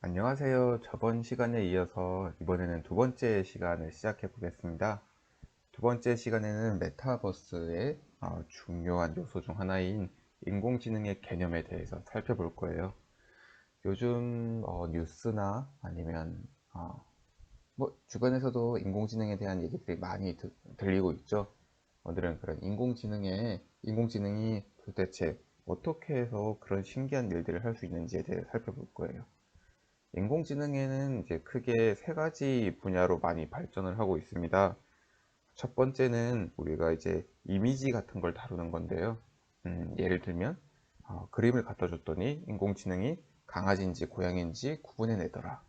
안녕하세요. 저번 시간에 이어서 이번에는 두 번째 시간을 시작해 보겠습니다. 두 번째 시간에는 메타버스의 중요한 요소 중 하나인 인공지능의 개념에 대해서 살펴볼 거예요. 요즘 뉴스나 아니면 뭐 주변에서도 인공지능에 대한 얘기들이 많이 들리고 있죠. 오늘은 그런 인공지능이 도대체 어떻게 해서 그런 신기한 일들을 할 수 있는지에 대해 살펴볼 거예요. 인공지능에는 이제 크게 세 가지 분야로 많이 발전을 하고 있습니다. 첫 번째는 우리가 이제 이미지 같은 걸 다루는 건데요. 예를 들면 그림을 갖다 줬더니 인공지능이 강아지인지 고양이인지 구분해내더라.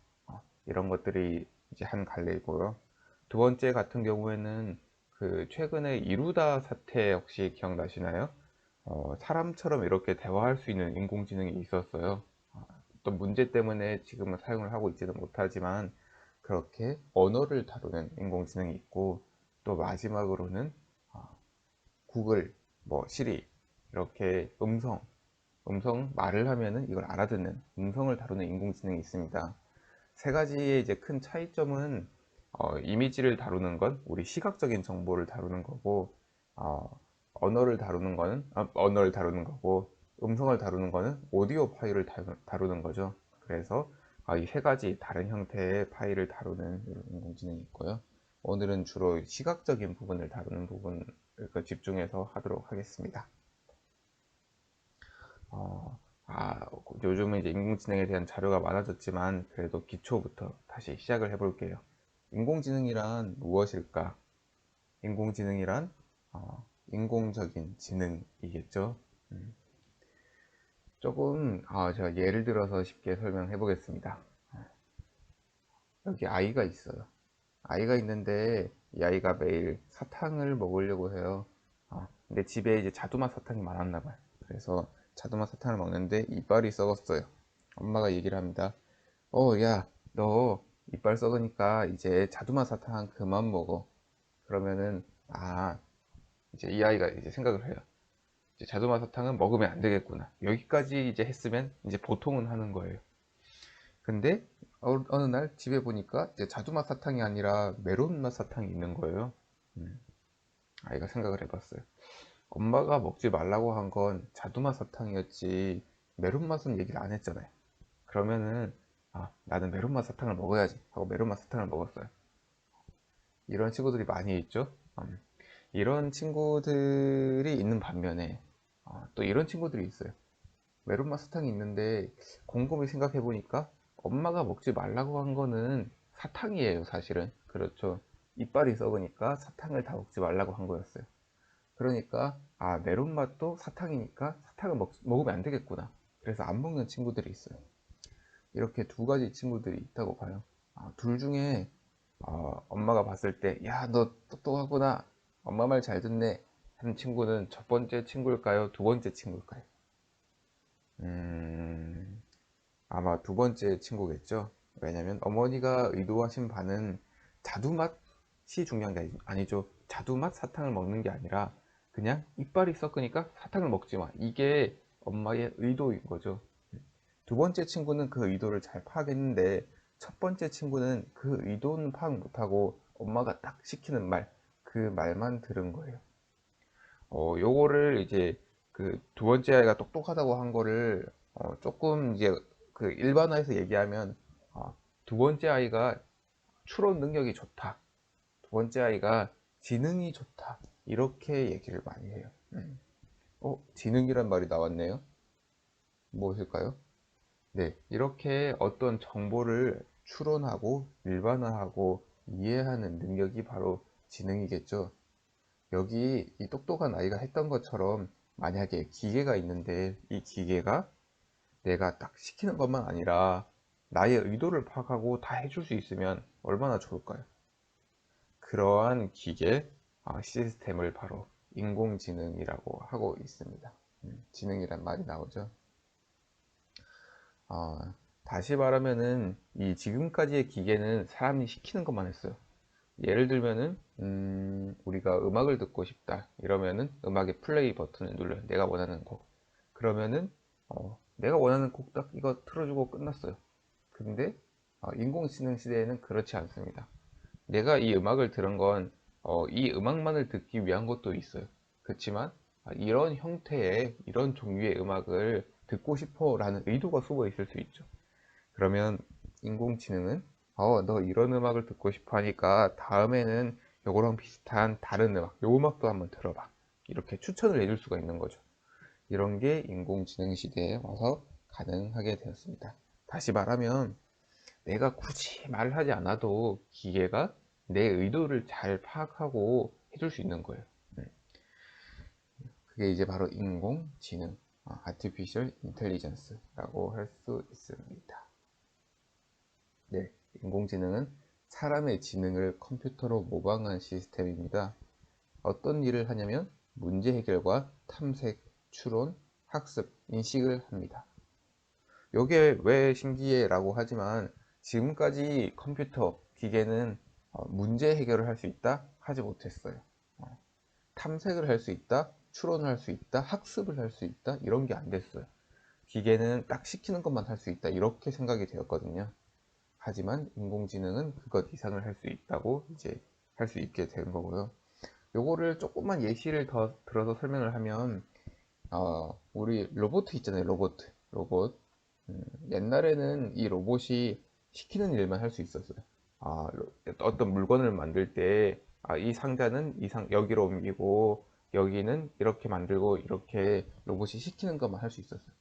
이런 것들이 이제 한 갈래이고요. 두 번째 같은 경우에는 그 최근에 이루다 사태 혹시 기억나시나요? 사람처럼 이렇게 대화할 수 있는 인공지능이 있었어요. 어떤 문제 때문에 지금은 사용을 하고 있지는 못하지만 그렇게 언어를 다루는 인공지능이 있고, 또 마지막으로는 구글, 뭐 시리 이렇게 음성 말을 하면은 이걸 알아듣는 음성을 다루는 인공지능이 있습니다. 세 가지의 이제 큰 차이점은 이미지를 다루는 건 우리 시각적인 정보를 다루는 거고, 어, 언어를 다루는 거고, 음성을 다루는 거는 오디오 파일을 다루는 거죠. 그래서 이 세 가지 다른 형태의 파일을 다루는 인공지능이 있고요. 오늘은 주로 시각적인 부분을 다루는 부분을 집중해서 하도록 하겠습니다. 어, 요즘은 이제 인공지능에 대한 자료가 많아졌지만 그래도 기초부터 다시 시작을 해볼게요. 인공지능이란 무엇일까? 인공지능이란 인공적인 지능이겠죠. 음, 조금 제가 예를 들어서 쉽게 설명해 보겠습니다. 여기 아이가 있어요. 아이가 있는데 이 아이가 매일 사탕을 먹으려고 해요. 근데 집에 이제 자두맛 사탕이 많았나 봐요. 그래서 자두맛 사탕을 먹는데 이빨이 썩었어요. 엄마가 얘기를 합니다. 야, 너 이빨 썩으니까 이제 자두맛 사탕 그만 먹어. 그러면은 이제 이 아이가 이제 생각을 해요. 이제 자두맛 사탕은 먹으면 안 되겠구나. 여기까지 이제 했으면 이제 보통은 하는 거예요. 근데 어느 날 집에 보니까 이제 자두맛 사탕이 아니라 메론맛 사탕이 있는 거예요. 음, 아이가 생각을 해봤어요. 엄마가 먹지 말라고 한 건 자두맛 사탕이었지 메론맛은 얘기를 안 했잖아요. 그러면은 나는 메론맛 사탕을 먹어야지 하고 메론맛 사탕을 먹었어요. 이런 친구들이 많이 있죠. 이런 친구들이 있는 반면에 또 이런 친구들이 있어요. 메론맛 사탕이 있는데 곰곰이 생각해 보니까 엄마가 먹지 말라고 한 거는 사탕이에요, 사실은. 그렇죠. 이빨이 썩으니까 사탕을 다 먹지 말라고 한 거였어요. 그러니까 메론맛도 사탕이니까 사탕을 먹으면 안 되겠구나. 그래서 안 먹는 친구들이 있어요. 이렇게 두 가지 친구들이 있다고 봐요. 둘 중에 엄마가 봤을 때, 야, 너 똑똑하구나. 엄마 말 잘 듣네. 하는 친구는 첫 번째 친구일까요? 두 번째 친구일까요? 음, 아마 두 번째 친구겠죠. 왜냐면 어머니가 의도하신 바는 자두맛이 중요한 게 아니죠. 자두맛 사탕을 먹는 게 아니라 그냥 이빨이 썩으니까 사탕을 먹지 마. 이게 엄마의 의도인 거죠. 두 번째 친구는 그 의도를 잘 파악했는데 첫 번째 친구는 그 의도는 파악 못하고 엄마가 딱 시키는 말, 그 말만 들은 거예요. 요거를 이제 그 두 번째 아이가 똑똑하다고 한 거를 조금 이제 그 일반화해서 얘기하면 두 번째 아이가 추론 능력이 좋다. 두 번째 아이가 지능이 좋다. 이렇게 얘기를 많이 해요. 지능이란 말이 나왔네요. 무엇일까요? 네, 이렇게 어떤 정보를 추론하고 일반화하고 이해하는 능력이 바로 지능이겠죠. 여기 이 똑똑한 아이가 했던 것처럼 만약에 기계가 있는데 이 기계가 내가 딱 시키는 것만 아니라 나의 의도를 파악하고 다 해줄 수 있으면 얼마나 좋을까요? 그러한 기계 시스템을 바로 인공지능이라고 하고 있습니다. 지능이란 말이 나오죠. 어, 다시 말하면은 이 지금까지의 기계는 사람이 시키는 것만 했어요. 예를 들면은 우리가 음악을 듣고 싶다 이러면은 음악의 플레이 버튼을 눌러요. 내가 원하는 곡. 그러면은 내가 원하는 곡 딱 이거 틀어주고 끝났어요. 근데 인공지능 시대에는 그렇지 않습니다. 내가 이 음악을 들은 건 이 음악만을 듣기 위한 것도 있어요. 그렇지만 이런 형태의 이런 종류의 음악을 듣고 싶어 라는 의도가 숨어 있을 수 있죠. 그러면 인공지능은 너 이런 음악을 듣고 싶어 하니까 다음에는 요거랑 비슷한 다른 음악, 요 음악도 한번 들어봐. 이렇게 추천을 해줄 수가 있는 거죠. 이런 게 인공지능 시대에 와서 가능하게 되었습니다. 다시 말하면 내가 굳이 말을 하지 않아도 기계가 내 의도를 잘 파악하고 해줄 수 있는 거예요. 그게 이제 바로 인공지능, Artificial Intelligence라고 할 수 있습니다. 네, 인공지능은 사람의 지능을 컴퓨터로 모방한 시스템입니다. 어떤 일을 하냐면 문제 해결과 탐색, 추론, 학습, 인식을 합니다. 이게 왜 신기해 라고 하지만 지금까지 컴퓨터, 기계는 문제 해결을 할 수 있다? 하지 못했어요. 탐색을 할 수 있다? 추론을 할 수 있다? 학습을 할 수 있다? 이런 게 안 됐어요. 기계는 딱 시키는 것만 할 수 있다. 이렇게 생각이 되었거든요. 하지만 인공지능은 그것 이상을 할 수 있다고 이제 할 수 있게 된 거고요. 요거를 조금만 예시를 더 들어서 설명을 하면 우리 로봇 있잖아요. 로봇. 옛날에는 이 로봇이 시키는 일만 할 수 있었어요. 어떤 물건을 만들 때, 이 상자는 여기로 옮기고, 여기는 이렇게 만들고, 이렇게 로봇이 시키는 것만 할 수 있었어요.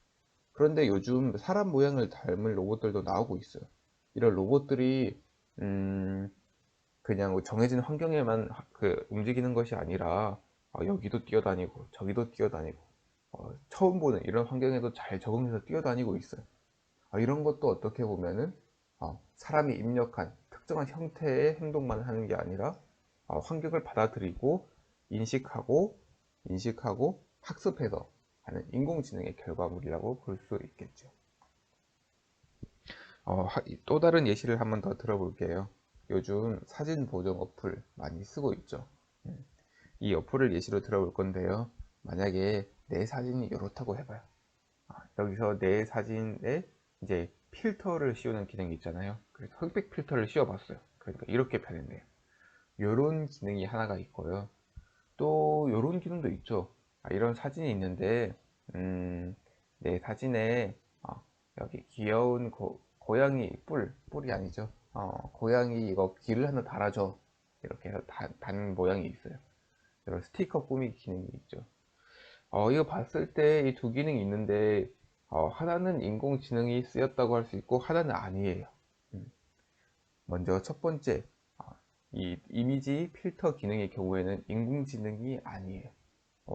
그런데 요즘 사람 모양을 닮은 로봇들도 나오고 있어요. 이런 로봇들이, 그냥 정해진 환경에만 움직이는 것이 아니라, 여기도 뛰어다니고, 저기도 뛰어다니고, 처음 보는 이런 환경에도 잘 적응해서 뛰어다니고 있어요. 이런 것도 어떻게 보면은 사람이 입력한 특정한 형태의 행동만 하는 게 아니라 환경을 받아들이고 인식하고 학습해서 하는 인공지능의 결과물이라고 볼 수 있겠죠. 또 다른 예시를 한번 더 들어볼게요. 요즘 사진 보정 어플 많이 쓰고 있죠. 이 어플을 예시로 들어볼 건데요. 만약에 내 사진이 이렇다고 해봐요. 여기서 내 사진에 이제 필터를 씌우는 기능이 있잖아요. 그래서 흑백 필터를 씌워봤어요. 그러니까 이렇게 변했네요. 이런 기능이 하나가 있고요. 또 이런 기능도 있죠. 이런 사진이 있는데 내 사진에 여기 귀여운 고양이 뿔이 아니죠. 고양이 이거 귀를 하나 달아줘. 이렇게 해서 단 모양이 있어요. 이런 스티커 꾸미기 기능이 있죠. 이거 봤을 때 이 두 기능이 있는데 하나는 인공지능이 쓰였다고 할 수 있고 하나는 아니에요. 음, 먼저 첫 번째, 이 이미지 필터 기능의 경우에는 인공지능이 아니에요.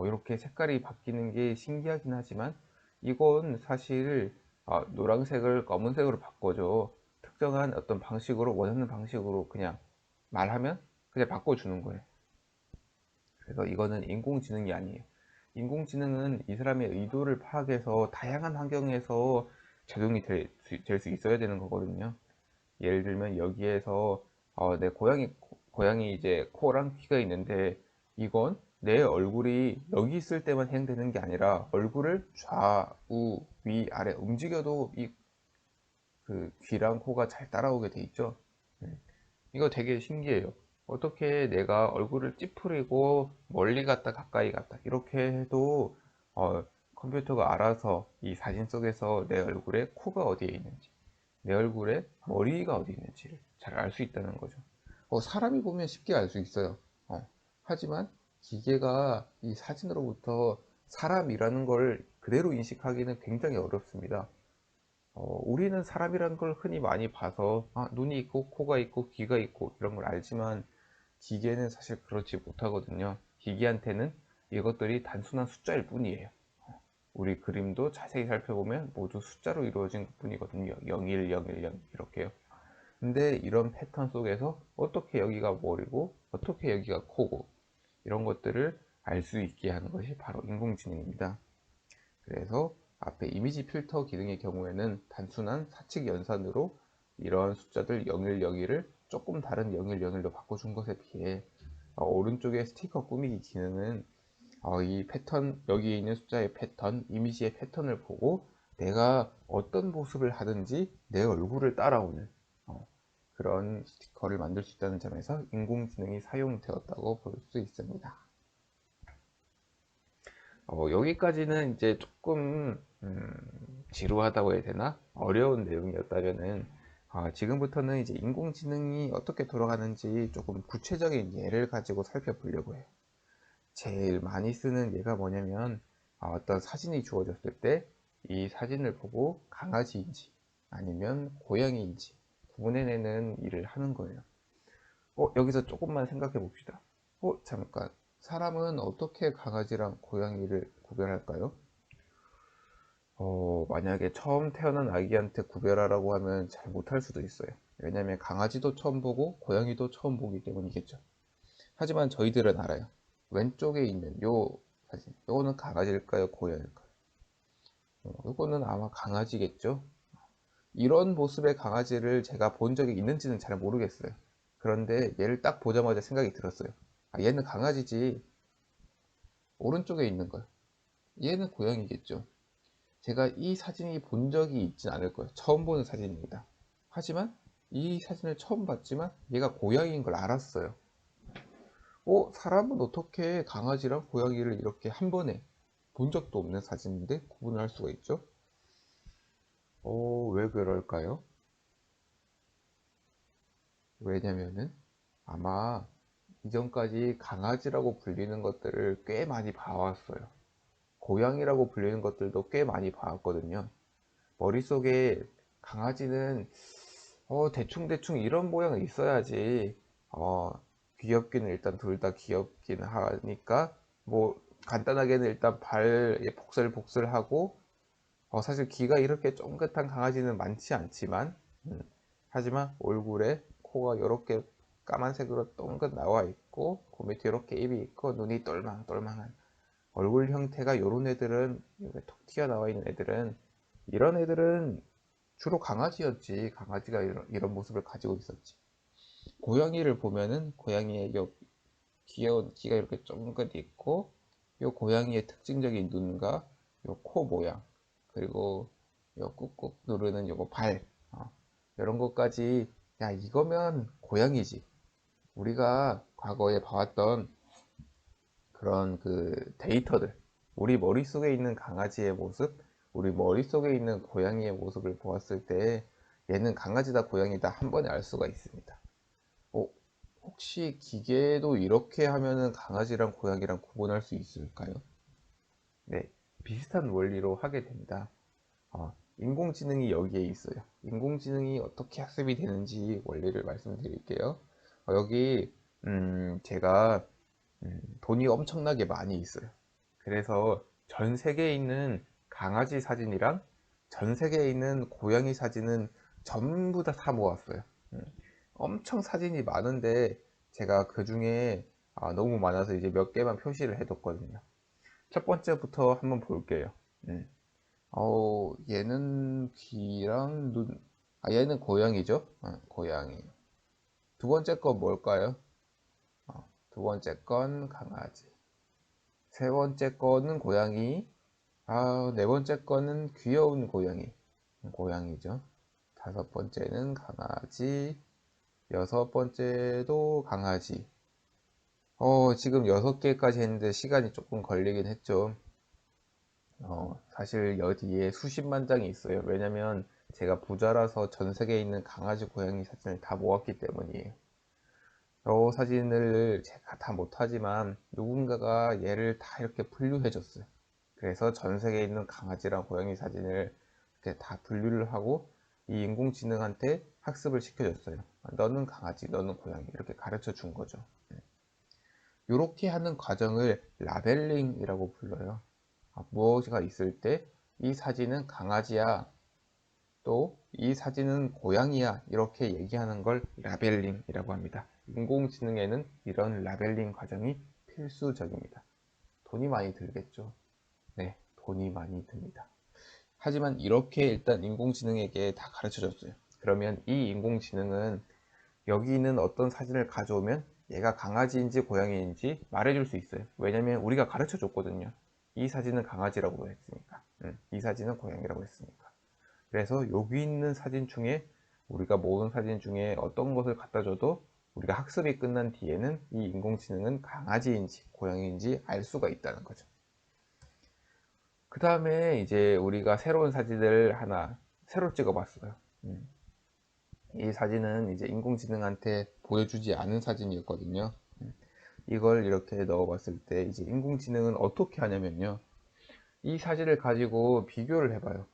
이렇게 색깔이 바뀌는 게 신기하긴 하지만 이건 사실 노란색을 검은색으로 바꿔줘. 특정한 어떤 방식으로 원하는 방식으로 그냥 말하면 그냥 바꿔주는 거예요. 그래서 이거는 인공지능이 아니에요. 인공지능은 이 사람의 의도를 파악해서 다양한 환경에서 적용이 될 수 있어야 되는 거거든요. 예를 들면 여기에서 내 고양이 이제 코랑 귀가 있는데 이건 내 얼굴이 여기 있을 때만 해당되는 게 아니라 얼굴을 좌우 위 아래 움직여도 이 그 귀랑 코가 잘 따라오게 돼 있죠. 음. 이거 되게 신기해요. 어떻게 내가 얼굴을 찌푸리고 멀리 갔다 가까이 갔다 이렇게 해도 컴퓨터가 알아서 이 사진 속에서 내 얼굴에 코가 어디에 있는지 내 얼굴에 머리가 어디 있는지를 잘 알 수 있다는 거죠. 사람이 보면 쉽게 알 수 있어요. 하지만 기계가 이 사진으로부터 사람이라는 걸 그대로 인식하기는 굉장히 어렵습니다. 우리는 사람이라는 걸 흔히 많이 봐서 눈이 있고 코가 있고 귀가 있고 이런 걸 알지만 기계는 사실 그렇지 못하거든요. 기계한테는 이것들이 단순한 숫자일 뿐이에요. 우리 그림도 자세히 살펴보면 모두 숫자로 이루어진 것뿐이거든요. 01, 010 이렇게요. 근데 이런 패턴 속에서 어떻게 여기가 머리고 어떻게 여기가 코고 이런 것들을 알 수 있게 하는 것이 바로 인공지능입니다. 그래서 앞에 이미지 필터 기능의 경우에는 단순한 사칙 연산으로 이런 숫자들 0101을 조금 다른 0101로 바꿔준 것에 비해 오른쪽에 스티커 꾸미기 기능은 이 패턴, 여기에 있는 숫자의 패턴, 이미지의 패턴을 보고 내가 어떤 모습을 하든지 내 얼굴을 따라오는 그런 스티커를 만들 수 있다는 점에서 인공지능이 사용되었다고 볼 수 있습니다. 여기까지는 이제 조금 지루하다고 해야 되나? 어려운 내용이었다면은 지금부터는 이제 인공지능이 어떻게 돌아가는지 조금 구체적인 예를 가지고 살펴보려고 해요. 제일 많이 쓰는 예가 뭐냐면 어떤 사진이 주어졌을 때 이 사진을 보고 강아지인지 아니면 고양이인지 구분해내는 일을 하는 거예요. 여기서 조금만 생각해 봅시다. 잠깐. 사람은 어떻게 강아지랑 고양이를 구별할까요? 만약에 처음 태어난 아기한테 구별하라고 하면 잘 못할 수도 있어요. 왜냐면 강아지도 처음 보고 고양이도 처음 보기 때문이겠죠. 하지만 저희들은 알아요. 왼쪽에 있는 요 사진, 요거는 강아지일까요? 고양이일까요? 요거는 아마 강아지겠죠? 이런 모습의 강아지를 제가 본 적이 있는지는 잘 모르겠어요. 그런데 얘를 딱 보자마자 생각이 들었어요. 얘는 강아지지. 오른쪽에 있는 걸. 얘는 고양이겠죠. 제가 이 사진이 본 적이 있진 않을 거예요. 처음 보는 사진입니다. 하지만 이 사진을 처음 봤지만 얘가 고양이인 걸 알았어요. 사람은 어떻게 강아지랑 고양이를 이렇게 한 번에 본 적도 없는 사진인데 구분을 할 수가 있죠? 왜 그럴까요? 왜냐면은 아마 이전까지 강아지라고 불리는 것들을 꽤 많이 봐왔어요. 고양이라고 불리는 것들도 꽤 많이 봐왔거든요. 머릿속에 강아지는 대충대충 이런 모양이 있어야지 귀엽기는 일단 둘 다 귀엽긴 하니까 뭐 간단하게는 일단 발에 복슬복슬하고 사실 귀가 이렇게 쫑긋한 강아지는 많지 않지만 하지만 얼굴에 코가 이렇게 까만색으로 똥긋 나와 있고 그 밑에 이렇게 입이 있고 눈이 똘망똘망한 얼굴 형태가 요런 애들은 이렇게 톡 튀어나와 있는 애들은 이런 애들은 주로 강아지였지. 강아지가 이런 모습을 가지고 있었지. 고양이를 보면은 고양이의 요 귀여운 귀가 이렇게 쫑긋 있고 요 고양이의 특징적인 눈과 요 코 모양 그리고 요 꾹꾹 누르는 요거 발 이런 것까지 야 이거면 고양이지. 우리가 과거에 봐왔던 그런 그 데이터들 우리 머릿속에 있는 강아지의 모습 우리 머릿속에 있는 고양이의 모습을 보았을 때 얘는 강아지다 고양이다 한 번에 알 수가 있습니다. 어, 혹시 기계도 이렇게 하면은 강아지랑 고양이랑 구분할 수 있을까요? 네, 비슷한 원리로 하게 됩니다. 인공지능이 여기에 있어요. 인공지능이 어떻게 학습이 되는지 원리를 말씀드릴게요. 여기 제가 돈이 엄청나게 많이 있어요. 그래서 전 세계에 있는 강아지 사진이랑 전 세계에 있는 고양이 사진은 전부 다 모았어요. 음, 엄청 사진이 많은데 제가 그 중에 너무 많아서 이제 몇 개만 표시를 해뒀거든요. 첫 번째부터 한번 볼게요. 음. 얘는 귀랑 눈, 얘는 고양이죠? 고양이. 두 번째 건 뭘까요? 두 번째 건 강아지. 세 번째 거는 고양이. 네 번째 거는 귀여운 고양이. 고양이죠. 다섯 번째는 강아지. 여섯 번째도 강아지. 지금 여섯 개까지 했는데 시간이 조금 걸리긴 했죠. 사실 여기에 수십만 장이 있어요. 왜냐면 제가 부자라서 전 세계에 있는 강아지, 고양이 사진을 다 모았기 때문이에요. 저 사진을 제가 다 못하지만 누군가가 얘를 다 이렇게 분류해 줬어요. 그래서 전 세계에 있는 강아지랑 고양이 사진을 이렇게 다 분류를 하고 이 인공지능한테 학습을 시켜줬어요. 너는 강아지, 너는 고양이 이렇게 가르쳐 준 거죠. 이렇게 하는 과정을 라벨링이라고 불러요. 무엇가 있을 때 이 사진은 강아지야, 또 이 사진은 고양이야 이렇게 얘기하는 걸 라벨링이라고 합니다. 인공지능에는 이런 라벨링 과정이 필수적입니다. 돈이 많이 들겠죠. 네, 돈이 많이 듭니다. 하지만 이렇게 일단 인공지능에게 다 가르쳐 줬어요. 그러면 이 인공지능은 여기 있는 어떤 사진을 가져오면 얘가 강아지인지 고양이인지 말해줄 수 있어요. 왜냐면 우리가 가르쳐 줬거든요. 이 사진은 강아지라고 했으니까. 이 사진은 고양이라고 했으니까. 그래서 여기 있는 사진 중에 우리가 모은 사진 중에 어떤 것을 갖다 줘도 우리가 학습이 끝난 뒤에는 이 인공지능은 강아지인지 고양이인지 알 수가 있다는 거죠. 그 다음에 이제 우리가 새로운 사진을 하나 새로 찍어 봤어요. 이 사진은 이제 인공지능한테 보여주지 않은 사진이었거든요. 이걸 이렇게 넣어 봤을 때 이제 인공지능은 어떻게 하냐면요, 이 사진을 가지고 비교를 해봐요.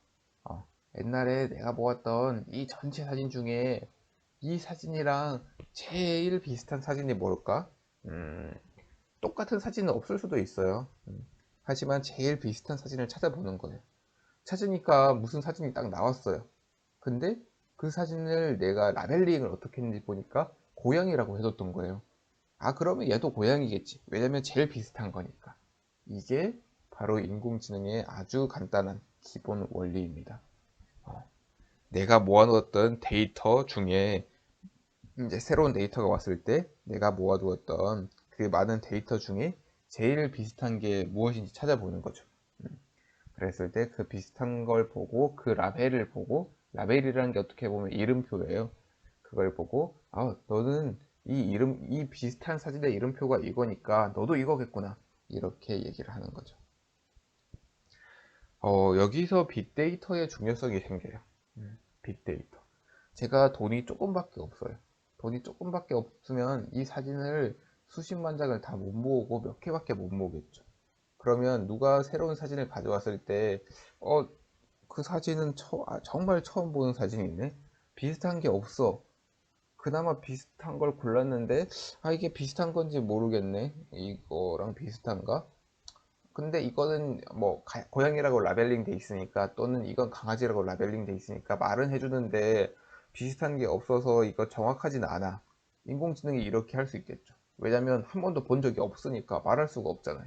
옛날에 내가 보았던 이 전체 사진 중에 이 사진이랑 제일 비슷한 사진이 뭘까? 똑같은 사진은 없을 수도 있어요. 하지만 제일 비슷한 사진을 찾아보는 거예요. 찾으니까 무슨 사진이 딱 나왔어요. 근데 그 사진을 내가 라벨링을 어떻게 했는지 보니까 고양이라고 해뒀던 거예요. 그러면 얘도 고양이겠지. 왜냐면 제일 비슷한 거니까. 이게 바로 인공지능의 아주 간단한 기본 원리입니다. 내가 모아놓았던 데이터 중에 이제 새로운 데이터가 왔을 때 내가 모아두었던 그 많은 데이터 중에 제일 비슷한 게 무엇인지 찾아보는 거죠. 그랬을 때 그 비슷한 걸 보고 그 라벨을 보고, 라벨이라는 게 어떻게 보면 이름표예요. 그걸 보고 너는 이 비슷한 사진의 이름표가 이거니까 너도 이거겠구나, 이렇게 얘기를 하는 거죠. 여기서 빅데이터의 중요성이 생겨요. 빅데이터. 제가 돈이 조금밖에 없어요. 돈이 조금밖에 없으면 이 사진을 수십만 장을 다 못 모으고 몇 개밖에 못 모으겠죠. 그러면 누가 새로운 사진을 가져왔을 때, 그 사진은 정말 처음 보는 사진이네? 비슷한 게 없어. 그나마 비슷한 걸 골랐는데, 이게 비슷한 건지 모르겠네. 이거랑 비슷한가? 근데 이거는 뭐 고양이라고 라벨링 돼 있으니까, 또는 이건 강아지라고 라벨링 돼 있으니까 말은 해주는데 비슷한 게 없어서 이거 정확하진 않아. 인공지능이 이렇게 할 수 있겠죠. 왜냐면 한 번도 본 적이 없으니까 말할 수가 없잖아요.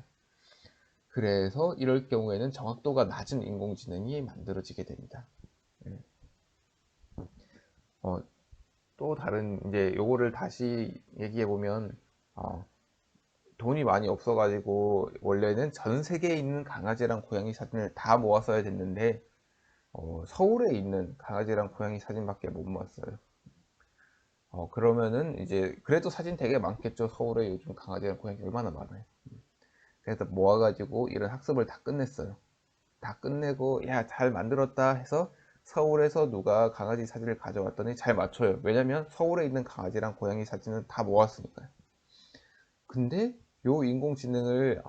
그래서 이럴 경우에는 정확도가 낮은 인공지능이 만들어지게 됩니다. 음. 어, 또 다른 이제 요거를 다시 얘기해 보면, 돈이 많이 없어가지고 원래는 전 세계에 있는 강아지랑 고양이 사진을 다 모았어야 됐는데, 서울에 있는 강아지랑 고양이 사진밖에 못 모았어요. 그러면은 이제 그래도 사진 되게 많겠죠. 서울에 요즘 강아지랑 고양이 얼마나 많아요. 그래서 모아가지고 이런 학습을 다 끝냈어요. 다 끝내고 야, 잘 만들었다 해서 서울에서 누가 강아지 사진을 가져왔더니 잘 맞춰요. 왜냐면 서울에 있는 강아지랑 고양이 사진은 다 모았으니까요. 근데 요 인공지능을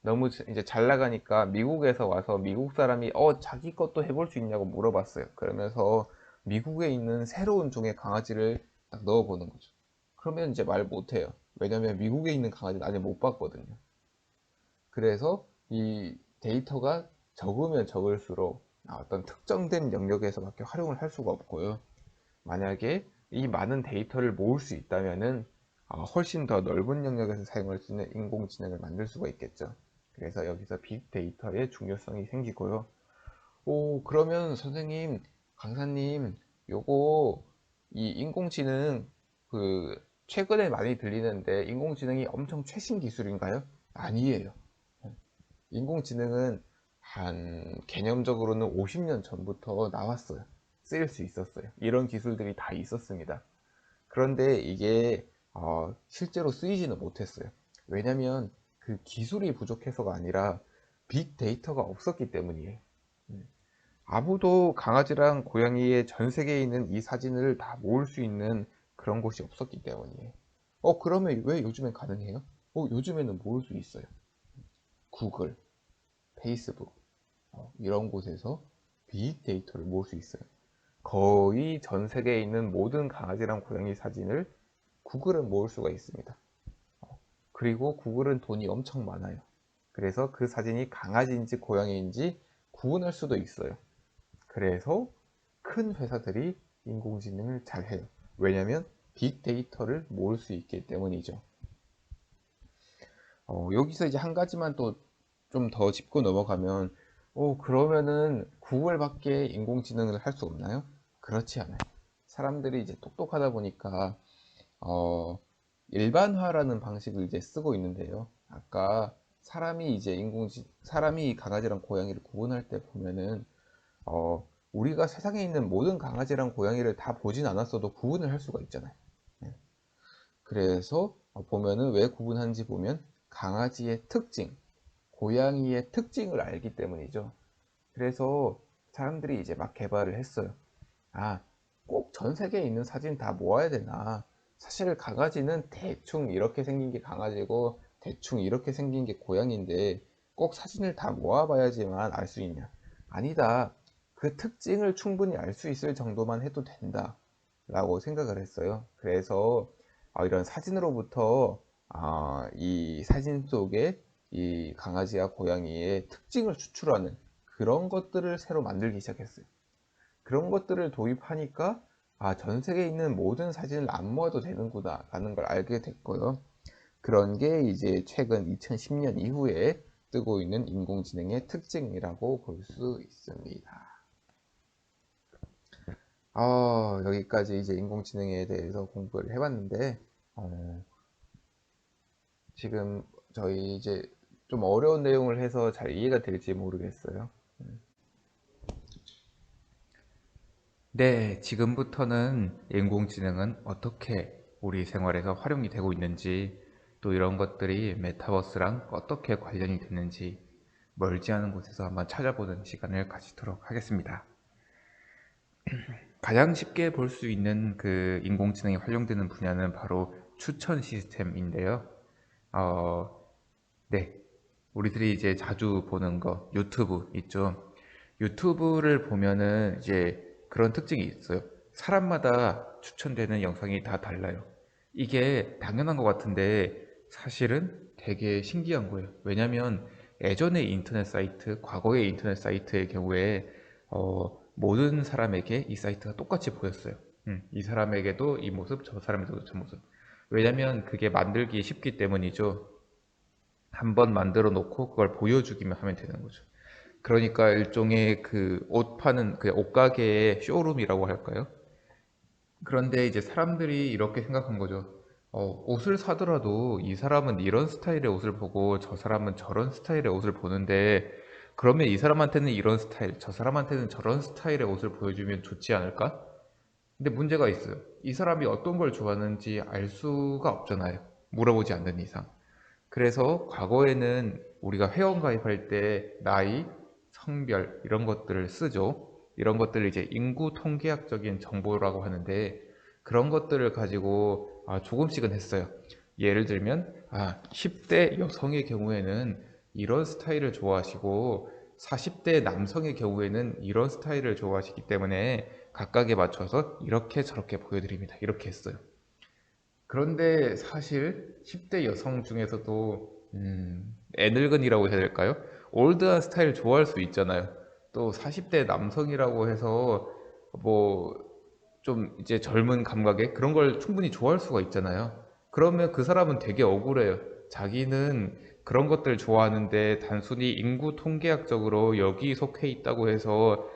너무 이제 잘 나가니까 미국에서 와서 미국 사람이 자기 것도 해볼 수 있냐고 물어봤어요. 그러면서 미국에 있는 새로운 종의 강아지를 딱 넣어보는 거죠. 그러면 이제 말 못해요. 왜냐면 미국에 있는 강아지는 아직 못 봤거든요. 그래서 이 데이터가 적으면 적을수록 어떤 특정된 영역에서밖에 활용을 할 수가 없고요. 만약에 이 많은 데이터를 모을 수 있다면은 훨씬 더 넓은 영역에서 사용할 수 있는 인공지능을 만들 수가 있겠죠. 그래서 여기서 빅데이터의 중요성이 생기고요. 그러면 선생님, 강사님, 요거 이 인공지능 그 최근에 많이 들리는데 인공지능이 엄청 최신 기술인가요? 아니에요. 인공지능은 한 개념적으로는 50년 전부터 나왔어요. 쓰일 수 있었어요. 이런 기술들이 다 있었습니다. 그런데 이게 실제로 쓰이지는 못했어요. 왜냐면 그 기술이 부족해서가 아니라 빅데이터가 없었기 때문이에요. 음. 아무도 강아지랑 고양이의 전 세계에 있는 이 사진을 다 모을 수 있는 그런 곳이 없었기 때문이에요. 그러면 왜 요즘엔 가능해요? 요즘에는 모을 수 있어요. 구글, 페이스북, 이런 곳에서 빅데이터를 모을 수 있어요. 거의 전 세계에 있는 모든 강아지랑 고양이 사진을 구글은 모을 수가 있습니다. 그리고 구글은 돈이 엄청 많아요. 그래서 그 사진이 강아지인지 고양이인지 구분할 수도 있어요. 그래서 큰 회사들이 인공지능을 잘 해요. 왜냐면 빅데이터를 모을 수 있기 때문이죠. 여기서 이제 한 가지만 또 좀 더 짚고 넘어가면, 그러면은 구글밖에 인공지능을 할 수 없나요? 그렇지 않아요. 사람들이 이제 똑똑하다 보니까 일반화라는 방식을 이제 쓰고 있는데요. 아까 사람이 강아지랑 고양이를 구분할 때 보면은 우리가 세상에 있는 모든 강아지랑 고양이를 다 보진 않았어도 구분을 할 수가 있잖아요. 예. 그래서 보면은 왜 구분하는지 보면 강아지의 특징, 고양이의 특징을 알기 때문이죠. 그래서 사람들이 이제 막 개발을 했어요. 아, 꼭 전 세계에 있는 사진 다 모아야 되나? 사실 강아지는 대충 이렇게 생긴 게 강아지고 대충 이렇게 생긴 게 고양이인데 꼭 사진을 다 모아봐야지만 알 수 있냐? 아니다. 그 특징을 충분히 알 수 있을 정도만 해도 된다. 라고 생각을 했어요. 그래서 이런 사진으로부터 이 사진 속에 이 강아지와 고양이의 특징을 추출하는 그런 것들을 새로 만들기 시작했어요. 그런 것들을 도입하니까 전 세계에 있는 모든 사진을 안 모아도 되는구나 라는 걸 알게 됐고요. 그런 게 이제 최근 2010년 이후에 뜨고 있는 인공지능의 특징이라고 볼 수 있습니다. 여기까지 이제 인공지능에 대해서 공부를 해봤는데, 지금 저희 이제 좀 어려운 내용을 해서 잘 이해가 될지 모르겠어요. 네, 지금부터는 인공지능은 어떻게 우리 생활에서 활용이 되고 있는지, 또 이런 것들이 메타버스랑 어떻게 관련이 되는지 멀지 않은 곳에서 한번 찾아보는 시간을 가지도록 하겠습니다. 가장 쉽게 볼 수 있는 그 인공지능이 활용되는 분야는 바로 추천 시스템인데요. 어, 네, 우리들이 이제 자주 보는 거 유튜브 있죠. 유튜브를 보면은 이제 그런 특징이 있어요. 사람마다 추천되는 영상이 다 달라요. 이게 당연한 것 같은데 사실은 되게 신기한 거예요. 왜냐면 예전의 인터넷 사이트, 과거의 인터넷 사이트의 경우에 모든 사람에게 이 사이트가 똑같이 보였어요. 이 사람에게도 이 모습, 저 사람에게도 저 모습. 왜냐면 그게 만들기 쉽기 때문이죠. 한번 만들어 놓고 그걸 보여주기만 하면 되는 거죠. 그러니까 일종의 그 옷 파는 그 옷가게의 쇼룸이라고 할까요? 그런데 이제 사람들이 이렇게 생각한 거죠. 옷을 사더라도 이 사람은 이런 스타일의 옷을 보고 저 사람은 저런 스타일의 옷을 보는데 그러면 이 사람한테는 이런 스타일, 저 사람한테는 저런 스타일의 옷을 보여주면 좋지 않을까? 근데 문제가 있어요. 이 사람이 어떤 걸 좋아하는지 알 수가 없잖아요. 물어보지 않는 이상. 그래서 과거에는 우리가 회원 가입할 때 나이, 성별 이런 것들을 쓰죠. 이런 것들을 이제 인구 통계학적인 정보라고 하는데 그런 것들을 가지고 조금씩은 했어요. 예를 들면 10대 여성의 경우에는 이런 스타일을 좋아하시고 40대 남성의 경우에는 이런 스타일을 좋아하시기 때문에 각각에 맞춰서 이렇게 저렇게 보여드립니다. 이렇게 했어요. 그런데 사실 10대 여성 중에서도 애늙은이라고 해야 될까요? 올드한 스타일 좋아할 수 있잖아요. 또 40대 남성이라고 해서 뭐 좀 이제 젊은 감각에 그런 걸 충분히 좋아할 수가 있잖아요. 그러면 그 사람은 되게 억울해요. 자기는 그런 것들 좋아하는데 단순히 인구 통계학적으로 여기 속해 있다고 해서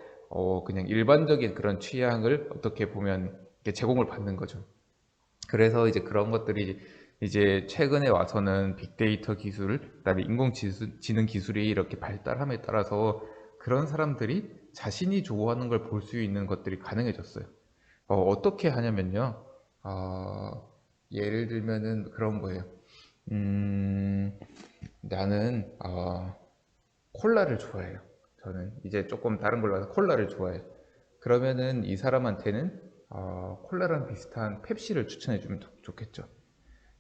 그냥 일반적인 그런 취향을 어떻게 보면 이렇게 제공을 받는 거죠. 그래서 이제 그런 것들이 이제 최근에 와서는 빅데이터 기술, 그다음에 인공지능 기술이 이렇게 발달함에 따라서 그런 사람들이 자신이 좋아하는 걸 볼 수 있는 것들이 가능해졌어요. 어떻게 하냐면요. 예를 들면은 그런 거예요. 음, 나는 콜라를 좋아해요. 저는 이제 조금 다른 걸로 해서 콜라를 좋아해요. 그러면은 이 사람한테는 콜라랑 비슷한 펩시를 추천해 주면 좋겠죠.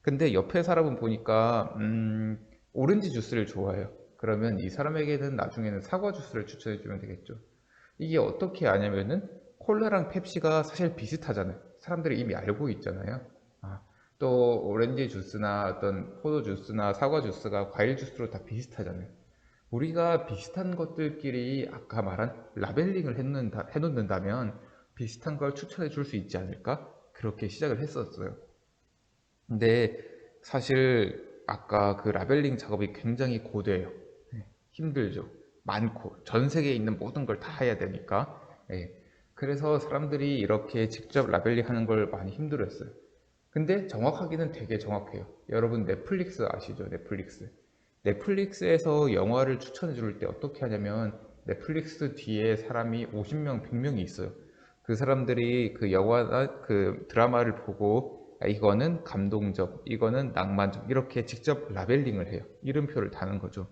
근데 옆에 사람은 보니까 오렌지 주스를 좋아해요. 그러면 이 사람에게는 나중에는 사과 주스를 추천해 주면 되겠죠. 이게 어떻게 아냐면은 콜라랑 펩시가 사실 비슷하잖아요. 사람들이 이미 알고 있잖아요. 아, 또 오렌지 주스나 어떤 포도 주스나 사과 주스가 과일 주스로 다 비슷하잖아요. 우리가 비슷한 것들끼리 아까 말한 라벨링을 해놓는다면 비슷한 걸 추천해 줄 수 있지 않을까? 그렇게 시작을 했었어요. 근데 사실 아까 그 라벨링 작업이 굉장히 고돼요. 힘들죠. 많고 전 세계에 있는 모든 걸 다 해야 되니까. 예. 그래서 사람들이 이렇게 직접 라벨링 하는 걸 많이 힘들어했어요. 근데 정확하기는 되게 정확해요. 여러분 넷플릭스 아시죠? 넷플릭스. 넷플릭스에서 영화를 추천해 줄 때 어떻게 하냐면 넷플릭스 뒤에 사람이 50명, 100명이 있어요. 그 사람들이 그 영화나 그 드라마를 보고 이거는 감동적, 이거는 낭만적 이렇게 직접 라벨링을 해요. 이름표를 다는 거죠.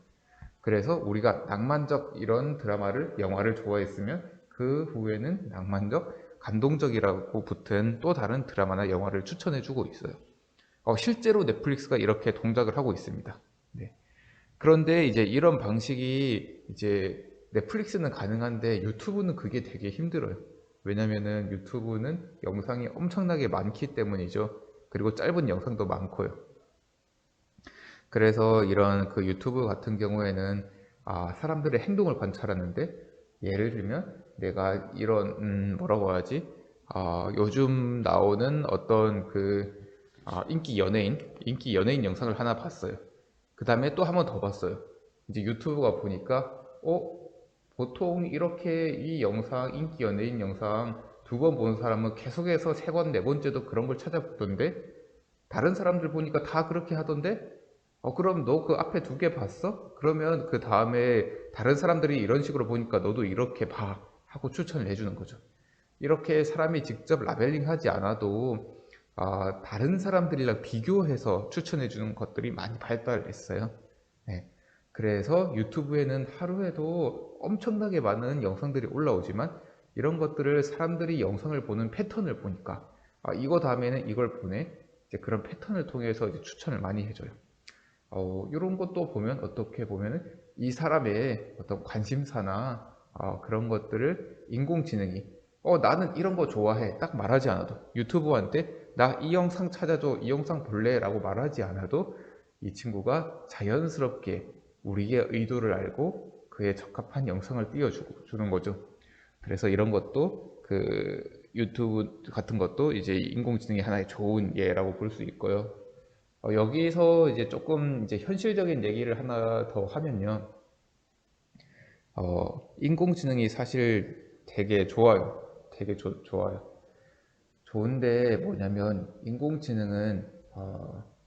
그래서 우리가 낭만적 이런 드라마를, 영화를 좋아했으면 그 후에는 낭만적, 감동적이라고 붙은 또 다른 드라마나 영화를 추천해주고 있어요. 실제로 넷플릭스가 이렇게 동작을 하고 있습니다. 네. 그런데 이제 이런 방식이 이제 넷플릭스는 가능한데 유튜브는 그게 되게 힘들어요. 왜냐면은 유튜브는 영상이 엄청나게 많기 때문이죠. 그리고 짧은 영상도 많고요. 그래서 이런 그 유튜브 같은 경우에는 사람들의 행동을 관찰하는데 예를 들면 내가 이런 뭐라고 하지? 요즘 나오는 어떤 그 인기 연예인 영상을 하나 봤어요. 그 다음에 또 한 번 더 봤어요. 이제 유튜브가 보니까 보통 이렇게 이 영상, 인기 연예인 영상 두 번 본 사람은 계속해서 세 번, 네 번째도 그런 걸 찾아보던데 다른 사람들 보니까 다 그렇게 하던데 그럼 너 그 앞에 두 개 봤어? 그러면 그 다음에 다른 사람들이 이런 식으로 보니까 너도 이렇게 봐 하고 추천을 해주는 거죠. 이렇게 사람이 직접 라벨링 하지 않아도 다른 사람들이랑 비교해서 추천해 주는 것들이 많이 발달했어요. 네. 그래서 유튜브에는 하루에도 엄청나게 많은 영상들이 올라오지만 이런 것들을 사람들이 영상을 보는 패턴을 보니까 이거 다음에는 이걸 보내. 이제 그런 패턴을 통해서 이제 추천을 많이 해줘요. 이런 것도 보면 어떻게 보면 이 사람의 어떤 관심사나 그런 것들을 인공지능이 나는 이런 거 좋아해 딱 말하지 않아도 유튜브한테 나 이 영상 찾아줘 이 영상 볼래 라고 말하지 않아도 이 친구가 자연스럽게 우리의 의도를 알고 그에 적합한 영상을 띄워주는 거죠. 그래서 이런 것도 그 유튜브 같은 것도 이제 인공지능의 하나의 좋은 예라고 볼 수 있고요. 여기서 이제 조금 이제 현실적인 얘기를 하나 더 하면요. 인공지능이 사실 되게 좋아요. 되게 좋아요. 좋은데 뭐냐면 인공지능은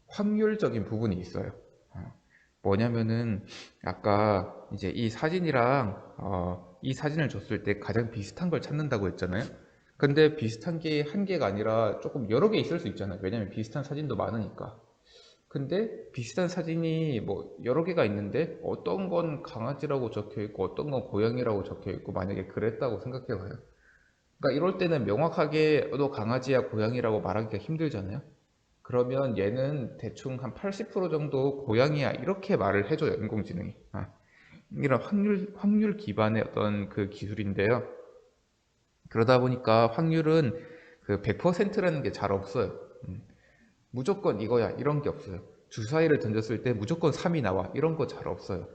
확률적인 부분이 있어요. 어, 뭐냐면은 아까 이제 이 사진이랑 이 사진을 줬을 때 가장 비슷한 걸 찾는다고 했잖아요. 근데 비슷한 게 한 개가 아니라 조금 여러 개 있을 수 있잖아요. 왜냐면 비슷한 사진도 많으니까. 근데 비슷한 사진이 뭐 여러 개가 있는데 어떤 건 강아지라고 적혀 있고 어떤 건 고양이라고 적혀 있고 만약에 그랬다고 생각해 봐요. 그러니까 이럴 때는 명확하게 너 강아지야 고양이라고 말하기가 힘들잖아요. 그러면 얘는 대충 한 80% 정도 고양이야 이렇게 말을 해줘요 인공지능이. 이런 확률 기반의 어떤 그 기술인데요. 그러다 보니까 확률은 그 100%라는 게 잘 없어요. 무조건 이거야 이런 게 없어요. 주사위를 던졌을 때 무조건 3이 나와 이런 거 잘 없어요.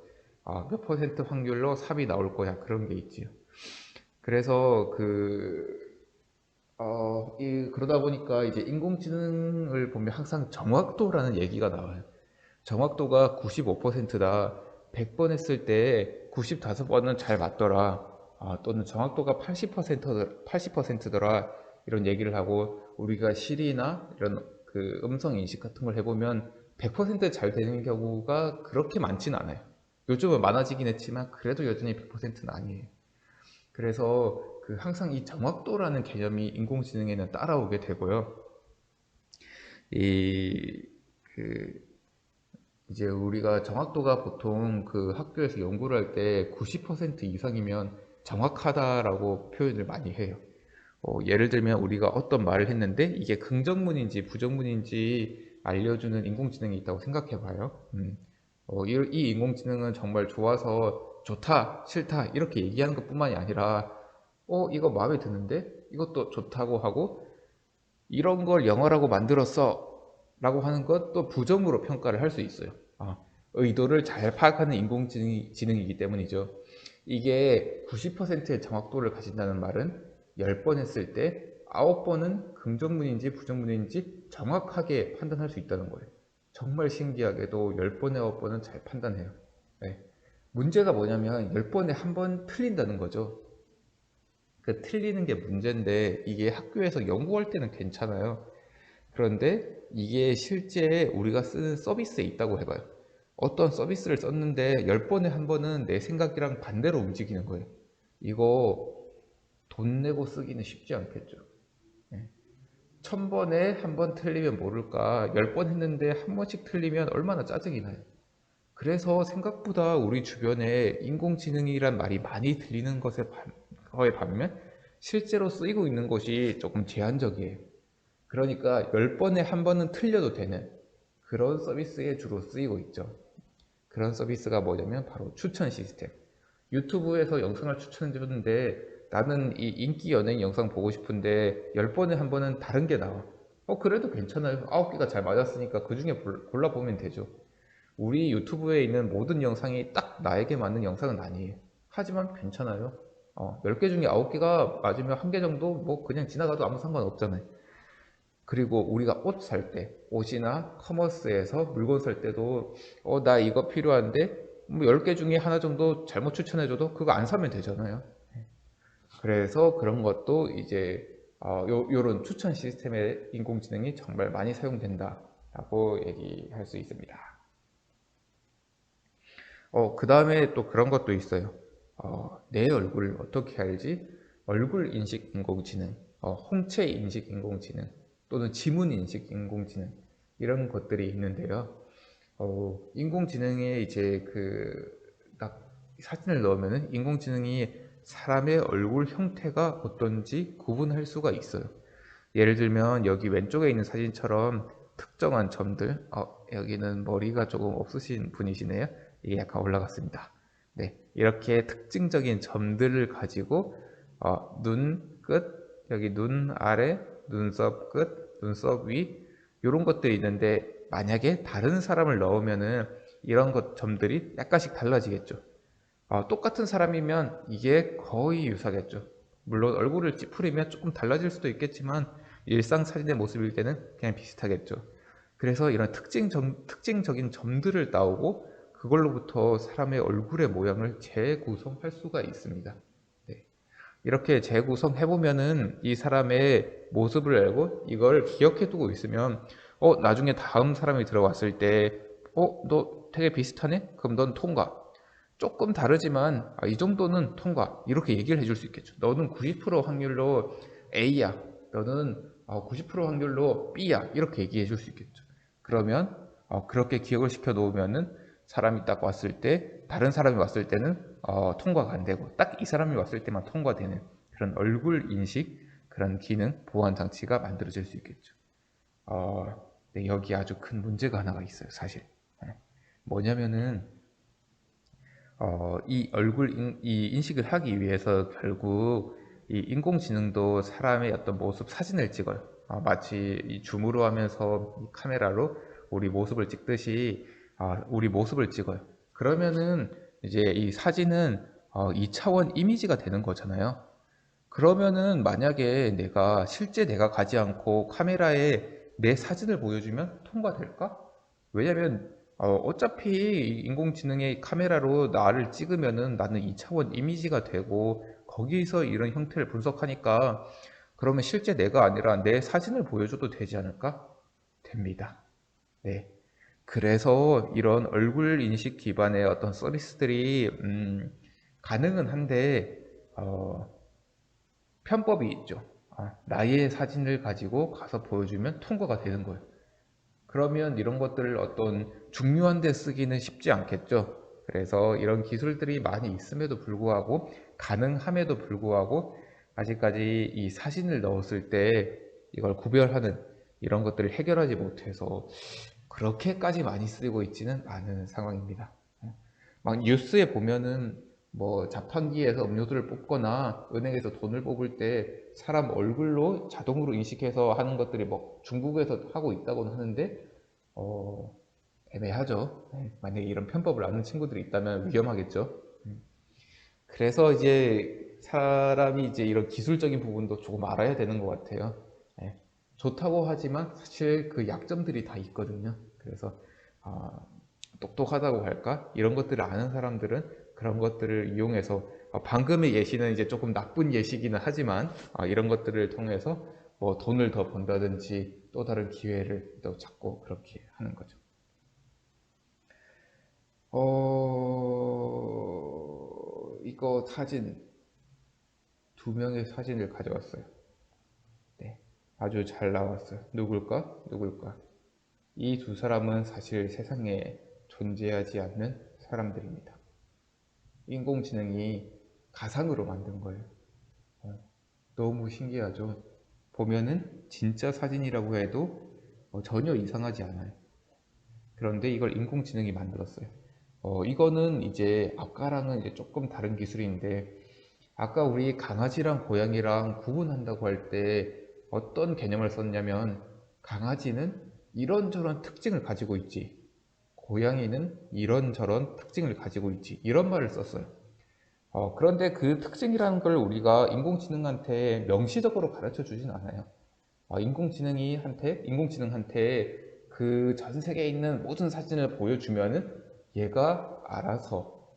몇 퍼센트 확률로 3이 나올 거야 그런 게 있지요. 그래서 그러다 보니까 이제 인공지능을 보면 항상 정확도라는 얘기가 나와요. 정확도가 95%다. 100번 했을 때 95번은 잘 맞더라. 또는 정확도가 80%더라. 이런 얘기를 하고 우리가 시리나 이런 그 음성 인식 같은 걸 해보면 100%잘 되는 경우가 그렇게 많지는 않아요. 요즘은 많아지긴 했지만 그래도 여전히 100%는 아니에요. 그래서 그 항상 이 정확도라는 개념이 인공지능에는 따라오게 되고요. 이, 그, 이제 우리가 정확도가 보통 그 학교에서 연구를 할 때 90% 이상이면 정확하다라고 표현을 많이 해요. 예를 들면 우리가 어떤 말을 했는데 이게 긍정문인지 부정문인지 알려주는 인공지능이 있다고 생각해 봐요. 이 인공지능은 정말 좋아서 좋다, 싫다 이렇게 얘기하는 것뿐만이 아니라 이거 마음에 드는데 이것도 좋다고 하고 이런 걸 영어라고 만들었어 라고 하는 것도 부정으로 평가를 할 수 있어요. 의도를 잘 파악하는 인공지능이기 때문이죠. 이게 90%의 정확도를 가진다는 말은 10번 했을 때 9번은 긍정문인지 부정문인지 정확하게 판단할 수 있다는 거예요. 정말 신기하게도 10번에 9번은 잘 판단해요. 네. 문제가 뭐냐면 10번에 한 번 틀린다는 거죠. 그 틀리는 게 문제인데 이게 학교에서 연구할 때는 괜찮아요. 그런데 이게 실제 우리가 쓰는 서비스에 있다고 해봐요. 어떤 서비스를 썼는데 10번에 한 번은 내 생각이랑 반대로 움직이는 거예요. 이거 돈 내고 쓰기는 쉽지 않겠죠. 1000번에 한 번 틀리면 모를까 10번 했는데 한 번씩 틀리면 얼마나 짜증이 나요. 그래서 생각보다 우리 주변에 인공지능이란 말이 많이 들리는 거에 반면 실제로 쓰이고 있는 것이 조금 제한적이에요. 그러니까 10번에 한 번은 틀려도 되는 그런 서비스에 주로 쓰이고 있죠. 그런 서비스가 뭐냐면 바로 추천 시스템. 유튜브에서 영상을 추천해주는데 나는 이 인기 연예인 영상 보고 싶은데 10번에 한 번은 다른 게 나와. 그래도 괜찮아요. 9개가 잘 맞았으니까 그 중에 골라보면 되죠. 우리 유튜브에 있는 모든 영상이 딱 나에게 맞는 영상은 아니에요. 하지만 괜찮아요. 10개 중에 9개가 맞으면 1개 정도 뭐 그냥 지나가도 아무 상관없잖아요. 그리고 우리가 옷 살 때, 옷이나 커머스에서 물건 살 때도 나 이거 필요한데 뭐 10개 중에 하나 정도 잘못 추천해줘도 그거 안 사면 되잖아요. 그래서 그런 것도 이제 요런 추천 시스템의 인공지능이 정말 많이 사용된다라고 얘기할 수 있습니다. 그 다음에 또 그런 것도 있어요. 내 얼굴을 어떻게 알지? 얼굴 인식 인공지능, 홍채 인식 인공지능, 또는 지문 인식 인공지능, 이런 것들이 있는데요. 인공지능에 이제 딱 사진을 넣으면은 인공지능이 사람의 얼굴 형태가 어떤지 구분할 수가 있어요. 예를 들면 여기 왼쪽에 있는 사진처럼 특정한 점들, 여기는 머리가 조금 없으신 분이시네요. 이게 약간 올라갔습니다. 네, 이렇게 특징적인 점들을 가지고 눈 끝, 여기 눈 아래, 눈썹 끝, 눈썹 위 이런 것들이 있는데 만약에 다른 사람을 넣으면은 이런 점들이 약간씩 달라지겠죠. 똑같은 사람이면 이게 거의 유사겠죠. 물론 얼굴을 찌푸리면 조금 달라질 수도 있겠지만 일상 사진의 모습일 때는 그냥 비슷하겠죠. 그래서 이런 특징적인 점들을 따오고 그걸로부터 사람의 얼굴의 모양을 재구성할 수가 있습니다. 네. 이렇게 재구성해보면은 이 사람의 모습을 알고 이걸 기억해두고 있으면 나중에 다음 사람이 들어왔을 때 너 되게 비슷하네? 그럼 넌 통과. 조금 다르지만 이 정도는 통과 이렇게 얘기를 해줄 수 있겠죠. 너는 90% 확률로 A야, 너는 90% 확률로 B야 이렇게 얘기해 줄 수 있겠죠. 그러면 그렇게 기억을 시켜 놓으면은 사람이 딱 왔을 때 다른 사람이 왔을 때는 통과가 안 되고 딱 이 사람이 왔을 때만 통과되는 그런 얼굴 인식 그런 기능 보안 장치가 만들어질 수 있겠죠. 네, 여기 아주 큰 문제가 하나가 있어요, 사실. 네. 뭐냐면은 이 인식을 하기 위해서 결국 이 인공지능도 사람의 어떤 모습 사진을 찍어요. 마치 이 줌으로 하면서 이 카메라로 우리 모습을 찍듯이 우리 모습을 찍어요. 그러면은 이제 이 사진은 2차원 이미지가 되는 거잖아요. 그러면은 만약에 실제 내가 가지 않고 카메라에 내 사진을 보여주면 통과될까? 왜냐면 어차피 인공지능의 카메라로 나를 찍으면은 나는 2차원 이미지가 되고 거기서 이런 형태를 분석하니까 그러면 실제 내가 아니라 내 사진을 보여줘도 되지 않을까? 됩니다. 네. 그래서 이런 얼굴 인식 기반의 어떤 서비스들이 가능은 한데 어, 편법이 있죠. 나의 사진을 가지고 가서 보여주면 통과가 되는 거예요. 그러면 이런 것들을 어떤 중요한 데 쓰기는 쉽지 않겠죠. 그래서 이런 기술들이 많이 있음에도 불구하고 가능함에도 불구하고 아직까지 이 사진을 넣었을 때 이걸 구별하는 이런 것들을 해결하지 못해서 그렇게까지 많이 쓰고 있지는 않은 상황입니다. 막 뉴스에 보면은 뭐 자판기에서 음료수를 뽑거나 은행에서 돈을 뽑을 때 사람 얼굴로 자동으로 인식해서 하는 것들이 뭐 중국에서 하고 있다고는 하는데 어, 애매하죠. 만약에 이런 편법을 아는 친구들이 있다면 위험하겠죠. 그래서 이제 사람이 이제 이런 기술적인 부분도 조금 알아야 되는 것 같아요. 예. 좋다고 하지만 사실 그 약점들이 다 있거든요. 그래서 아, 똑똑하다고 할까? 이런 것들을 아는 사람들은 그런 것들을 이용해서 방금의 예시는 이제 조금 나쁜 예시기는 하지만 이런 것들을 통해서 뭐 돈을 더 번다든지 또 다른 기회를 또 찾고 그렇게 하는 거죠. 이거 사진, 두 명의 사진을 가져왔어요. 네, 아주 잘 나왔어요. 누굴까? 누굴까? 이 두 사람은 사실 세상에 존재하지 않는 사람들입니다. 인공지능이 가상으로 만든 거예요. 어, 너무 신기하죠? 보면은 진짜 사진이라고 해도 전혀 이상하지 않아요. 그런데 이걸 인공지능이 만들었어요. 이거는 이제 아까랑은 이제 조금 다른 기술인데, 아까 우리 강아지랑 고양이랑 구분한다고 할 때 어떤 개념을 썼냐면, 강아지는 이런저런 특징을 가지고 있지, 고양이는 이런저런 특징을 가지고 있지, 이런 말을 썼어요. 그런데 그 특징이라는 걸 우리가 인공지능한테 명시적으로 가르쳐 주진 않아요. 인공지능한테 그 전 세계에 있는 모든 사진을 보여주면은 얘가 알아서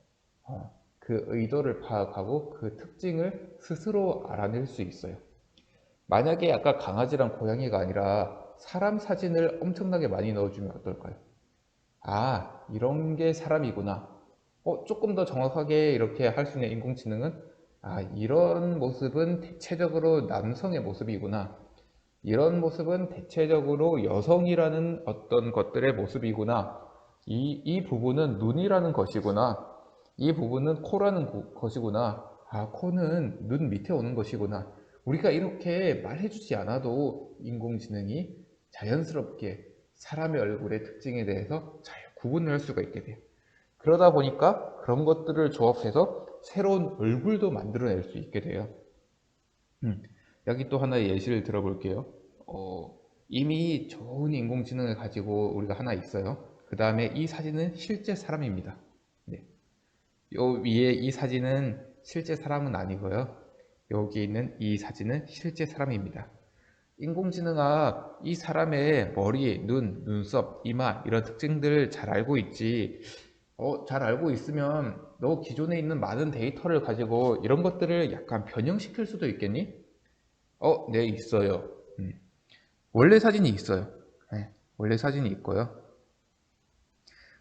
그 의도를 파악하고 그 특징을 스스로 알아낼 수 있어요. 만약에 아까 강아지랑 고양이가 아니라 사람 사진을 엄청나게 많이 넣어주면 어떨까요? 아, 이런 게 사람이구나. 조금 더 정확하게 이렇게 할 수 있는 인공지능은, 아, 이런 모습은 대체적으로 남성의 모습이구나. 이런 모습은 대체적으로 여성이라는 어떤 것들의 모습이구나. 이 부분은 눈이라는 것이구나. 이 부분은 코라는 것이구나. 아, 코는 눈 밑에 오는 것이구나. 우리가 이렇게 말해주지 않아도 인공지능이 자연스럽게 사람의 얼굴의 특징에 대해서 잘 구분을 할 수가 있게 돼요. 그러다 보니까 그런 것들을 조합해서 새로운 얼굴도 만들어낼 수 있게 돼요. 음, 여기 또 하나의 예시를 들어볼게요. 이미 좋은 인공지능을 가지고 우리가 하나 있어요. 그 다음에 이 사진은 실제 사람입니다. 네. 요 위에 이 사진은 실제 사람은 아니고요. 여기 있는 이 사진은 실제 사람입니다. 인공지능아, 이 사람의 머리, 눈, 눈썹, 이마 이런 특징들 잘 알고 있지. 잘 알고 있으면 너 기존에 있는 많은 데이터를 가지고 이런 것들을 약간 변형시킬 수도 있겠니? 네, 있어요. 원래 사진이 있어요. 네, 원래 사진이 있고요.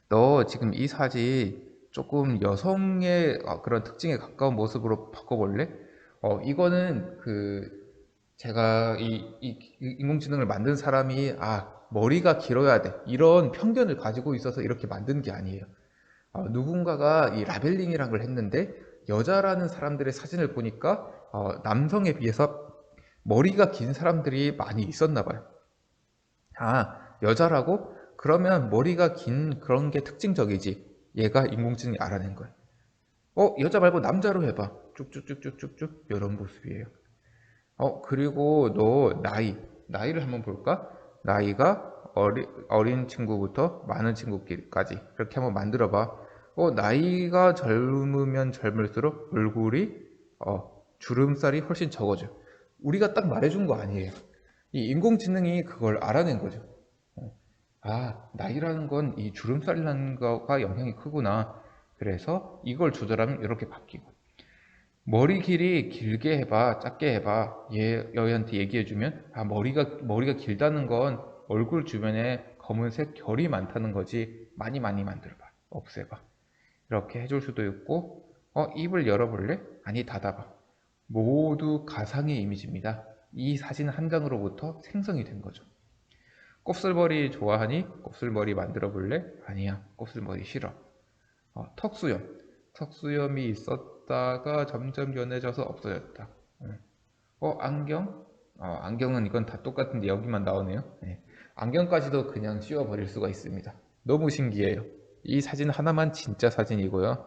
너 지금 이 사진 조금 여성의 그런 특징에 가까운 모습으로 바꿔볼래? 이거는 제가 이 인공지능을 만든 사람이 머리가 길어야 돼, 이런 편견을 가지고 있어서 이렇게 만든 게 아니에요. 누군가가 이 라벨링이라는 걸 했는데 여자라는 사람들의 사진을 보니까 남성에 비해서 머리가 긴 사람들이 많이 있었나 봐요. 여자라고? 그러면 머리가 긴 그런 게 특징적이지. 얘가 인공지능이 알아낸 거예요. 여자 말고 남자로 해봐. 쭉쭉쭉쭉쭉쭉 이런 모습이에요. 그리고 너 나이를 한번 볼까? 나이가 어린 친구부터 많은 친구까지 그렇게 한번 만들어 봐. 나이가 젊으면 젊을수록 얼굴이 주름살이 훨씬 적어져. 우리가 딱 말해준 거 아니에요. 이 인공지능이 그걸 알아낸 거죠. 나이라는 건 이 주름살이라는 거가 영향이 크구나. 그래서 이걸 조절하면 이렇게 바뀌고. 머리 길이 길게 해봐, 작게 해봐. 여기한테 얘기해주면, 머리가 길다는 건 얼굴 주변에 검은색 결이 많다는 거지. 많이 많이 만들어봐. 없애봐. 이렇게 해줄 수도 있고, 입을 열어볼래? 아니, 닫아봐. 모두 가상의 이미지입니다. 이 사진 한 장으로부터 생성이 된 거죠. 곱슬머리 좋아하니? 곱슬머리 만들어 볼래? 아니야, 곱슬머리 싫어. 턱수염. 턱수염이 있었다가 점점 연해져서 없어졌다. 안경? 안경은 이건 다 똑같은데 여기만 나오네요. 네. 안경까지도 그냥 씌워버릴 수가 있습니다. 너무 신기해요. 이 사진 하나만 진짜 사진이고요.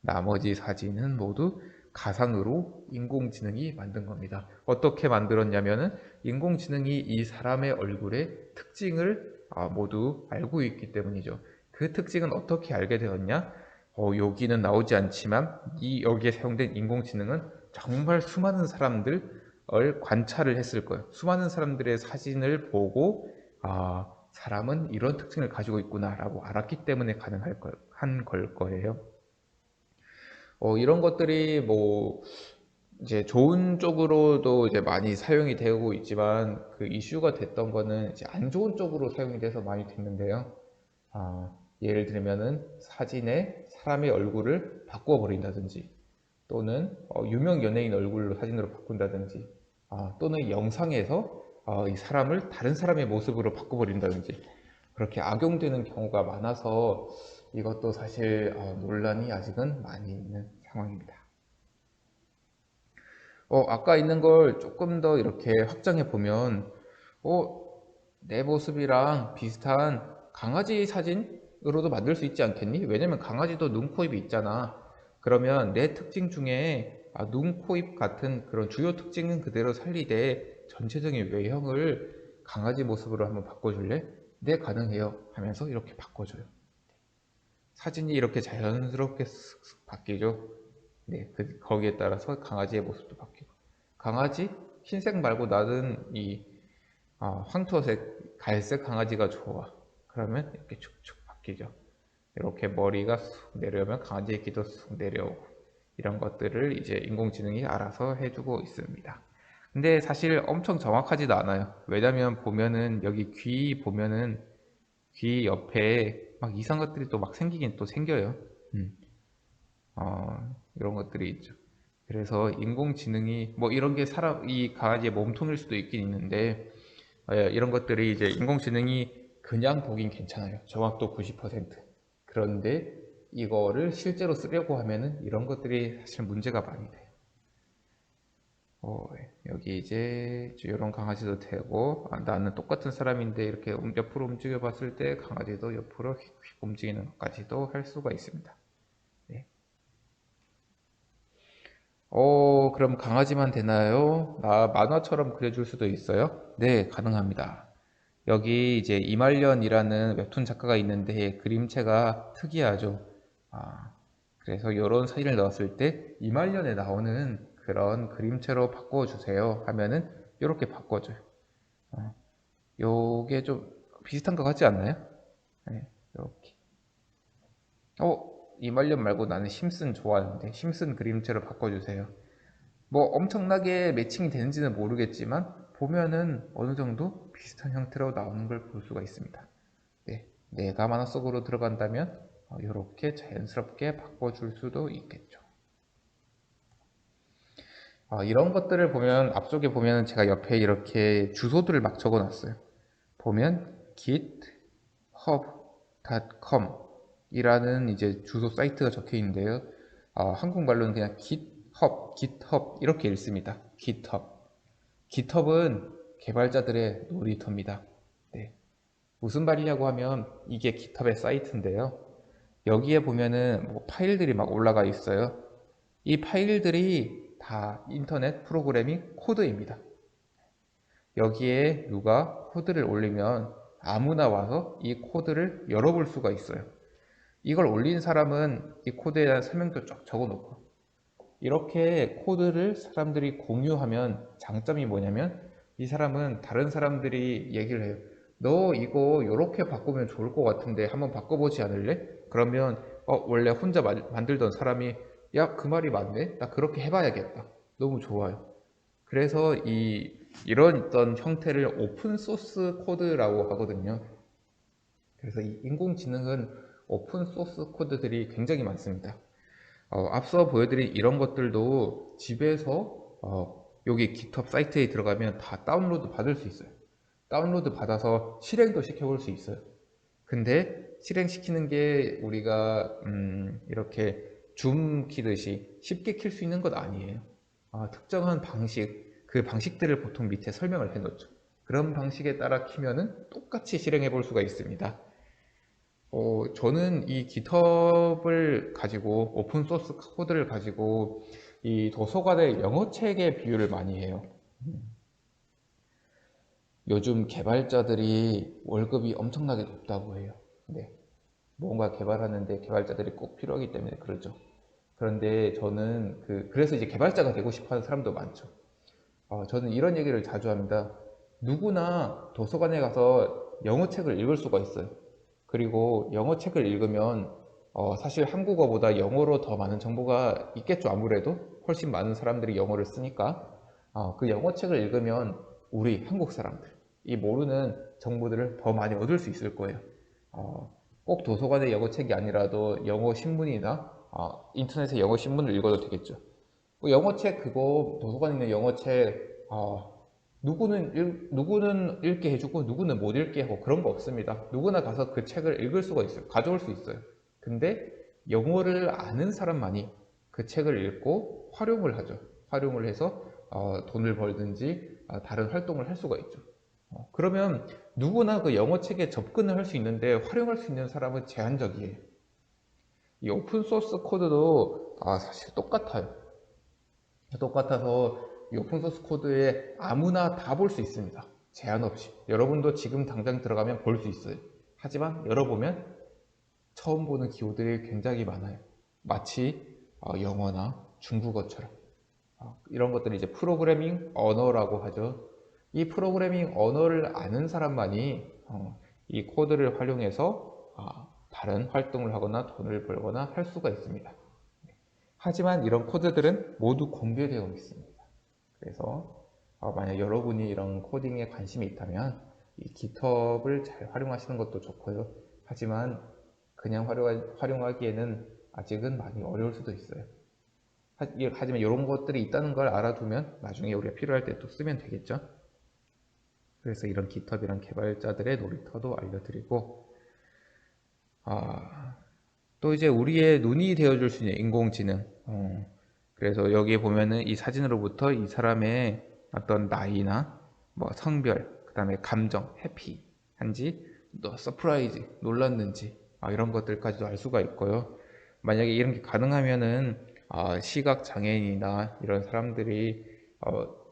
나머지 사진은 모두 가상으로 인공지능이 만든 겁니다. 어떻게 만들었냐면은 인공지능이 이 사람의 얼굴의 특징을 모두 알고 있기 때문이죠. 그 특징은 어떻게 알게 되었냐? 여기는 나오지 않지만 여기에 사용된 인공지능은 정말 수많은 사람들을 관찰을 했을 거예요. 수많은 사람들의 사진을 보고 사람은 이런 특징을 가지고 있구나라고 알았기 때문에 가능한 걸 거예요. 이런 것들이 뭐 이제 좋은 쪽으로도 이제 많이 사용이 되고 있지만 그 이슈가 됐던 거는 이제 안 좋은 쪽으로 사용이 돼서 많이 됐는데요. 예를 들면은 사진에 사람의 얼굴을 바꿔 버린다든지, 또는 유명 연예인 얼굴로 사진으로 바꾼다든지, 또는 영상에서 이 사람을 다른 사람의 모습으로 바꿔버린다든지, 그렇게 악용되는 경우가 많아서 이것도 사실 논란이 아직은 많이 있는 상황입니다. 아까 있는 걸 조금 더 이렇게 확장해 보면, 내 모습이랑 비슷한 강아지 사진으로도 만들 수 있지 않겠니? 왜냐면 강아지도 눈, 코, 입이 있잖아. 그러면 내 특징 중에 눈, 코, 입 같은 그런 주요 특징은 그대로 살리되 전체적인 외형을 강아지 모습으로 한번 바꿔줄래? 네, 가능해요. 하면서 이렇게 바꿔줘요. 사진이 이렇게 자연스럽게 쓱쓱 바뀌죠. 네, 거기에 따라서 강아지의 모습도 바뀌고. 강아지? 흰색 말고 나는 황토색, 갈색 강아지가 좋아. 그러면 이렇게 축축 바뀌죠. 이렇게 머리가 쑥 내려오면 강아지의 귀도 쑥 내려오고, 이런 것들을 이제 인공지능이 알아서 해주고 있습니다. 근데 사실 엄청 정확하지도 않아요. 왜냐면 보면은 여기 귀 보면은 귀 옆에 막 이상한 것들이 또 막 생기긴 또 생겨요. 음. 이런 것들이 있죠. 그래서 인공지능이 뭐 이런 게 이 강아지의 몸통일 수도 있긴 있는데, 이런 것들이 이제 인공지능이 그냥 보긴 괜찮아요. 정확도 90%. 그런데 이거를 실제로 쓰려고 하면은 이런 것들이 사실 문제가 많이 돼요. 여기 이제 이런 강아지도 되고, 나는 똑같은 사람인데 이렇게 옆으로 움직여 봤을 때 강아지도 옆으로 휙휙 움직이는 것까지도 할 수가 있습니다. 네. 그럼 강아지만 되나요? 만화처럼 그려줄 수도 있어요? 네, 가능합니다. 여기 이제 이말년이라는 웹툰 작가가 있는데 그림체가 특이하죠. 아, 그래서 이런 사진을 넣었을 때 이말년에 나오는 그런 그림체로 바꿔주세요 하면은 이렇게 바꿔줘요. 어, 요게 좀 비슷한 것 같지 않나요? 네, 이렇게. 이말년 말고 나는 심슨 좋아하는데 심슨 그림체로 바꿔주세요. 뭐 엄청나게 매칭이 되는지는 모르겠지만 보면은 어느 정도 비슷한 형태로 나오는 걸 볼 수가 있습니다. 네, 내가 만화 속으로 들어간다면 이렇게 자연스럽게 바꿔줄 수도 있겠죠. 이런 것들을 보면 앞쪽에 보면 제가 옆에 이렇게 주소들을 막 적어놨어요. 보면 github.com 이라는 이제 주소 사이트가 적혀 있는데요. 한국말로는 그냥 github 이렇게 읽습니다. github. github은 개발자들의 놀이터입니다. 네. 무슨 말이냐고 하면 이게 GitHub의 사이트인데요. 여기에 보면은 뭐 파일들이 막 올라가 있어요. 이 파일들이 다 인터넷 프로그래밍 코드입니다. 여기에 누가 코드를 올리면 아무나 와서 이 코드를 열어볼 수가 있어요. 이걸 올린 사람은 이 코드에 대한 설명도 쫙 적어놓고, 이렇게 코드를 사람들이 공유하면 장점이 뭐냐면 이 사람은 다른 사람들이 얘기를 해요. 너 이거 이렇게 바꾸면 좋을 것 같은데 한번 바꿔보지 않을래? 그러면 원래 혼자 만들던 사람이 야, 그 말이 맞네? 나 그렇게 해봐야겠다. 너무 좋아요. 그래서 이런 어떤 형태를 오픈 소스 코드라고 하거든요. 그래서 이 인공지능은 오픈 소스 코드들이 굉장히 많습니다. 앞서 보여드린 이런 것들도 집에서 여기 GitHub 사이트에 들어가면 다 다운로드 받을 수 있어요. 다운로드 받아서 실행도 시켜볼 수 있어요. 근데 실행시키는 게 우리가 이렇게 줌 키듯이 쉽게 킬 수 있는 것 아니에요. 특정한 방식, 그 방식들을 보통 밑에 설명을 해놓죠. 그런 방식에 따라 키면은 똑같이 실행해 볼 수가 있습니다. 저는 이 GitHub을 가지고 오픈소스 코드를 가지고 이 도서관의 영어책에 비유를 많이 해요. 요즘 개발자들이 월급이 엄청나게 높다고 해요. 네. 뭔가 개발하는데 개발자들이 꼭 필요하기 때문에 그러죠. 그런데 저는 그래서 이제 개발자가 되고 싶어 하는 사람도 많죠. 저는 이런 얘기를 자주 합니다. 누구나 도서관에 가서 영어책을 읽을 수가 있어요. 그리고 영어책을 읽으면 사실 한국어보다 영어로 더 많은 정보가 있겠죠. 아무래도 훨씬 많은 사람들이 영어를 쓰니까 그 영어책을 읽으면 우리 한국 사람들 이 모르는 정보들을 더 많이 얻을 수 있을 거예요. 꼭 도서관의 영어 책이 아니라도 영어 신문이나 인터넷에 영어 신문을 읽어도 되겠죠. 뭐 영어 책 그거 도서관에 있는 영어 책 누구는 읽게 해주고 누구는 못 읽게 하고 그런 거 없습니다. 누구나 가서 그 책을 읽을 수가 있어요. 가져올 수 있어요. 근데 영어를 아는 사람만이 그 책을 읽고 활용을 하죠. 활용을 해서 돈을 벌든지 다른 활동을 할 수가 있죠. 그러면 누구나 그 영어 책에 접근을 할 수 있는데 활용할 수 있는 사람은 제한적이에요. 이 오픈소스 코드도 사실 똑같아요. 똑같아서 이 오픈소스 코드에 아무나 다 볼 수 있습니다. 제한 없이. 여러분도 지금 당장 들어가면 볼 수 있어요. 하지만 열어보면 처음 보는 기호들이 굉장히 많아요. 마치 영어나 중국어처럼. 이런 것들이 이제 프로그래밍 언어라고 하죠. 이 프로그래밍 언어를 아는 사람만이 이 코드를 활용해서 다른 활동을 하거나 돈을 벌거나 할 수가 있습니다. 하지만 이런 코드들은 모두 공개되어 있습니다. 그래서 만약 여러분이 이런 코딩에 관심이 있다면 이 GitHub을 잘 활용하시는 것도 좋고요. 하지만 그냥 활용하기에는 아직은 많이 어려울 수도 있어요. 하지만 이런 것들이 있다는 걸 알아두면 나중에 우리가 필요할 때 또 쓰면 되겠죠. 그래서 이런 GitHub이란 개발자들의 놀이터도 알려드리고 또 이제 우리의 눈이 되어줄 수 있는 인공지능. 그래서 여기에 보면은 이 사진으로부터 이 사람의 어떤 나이나 뭐 성별, 그 다음에 감정, 해피한지, 또 서프라이즈, 놀랐는지 이런 것들까지도 알 수가 있고요. 만약에 이런 게 가능하면은 시각 장애인이나 이런 사람들이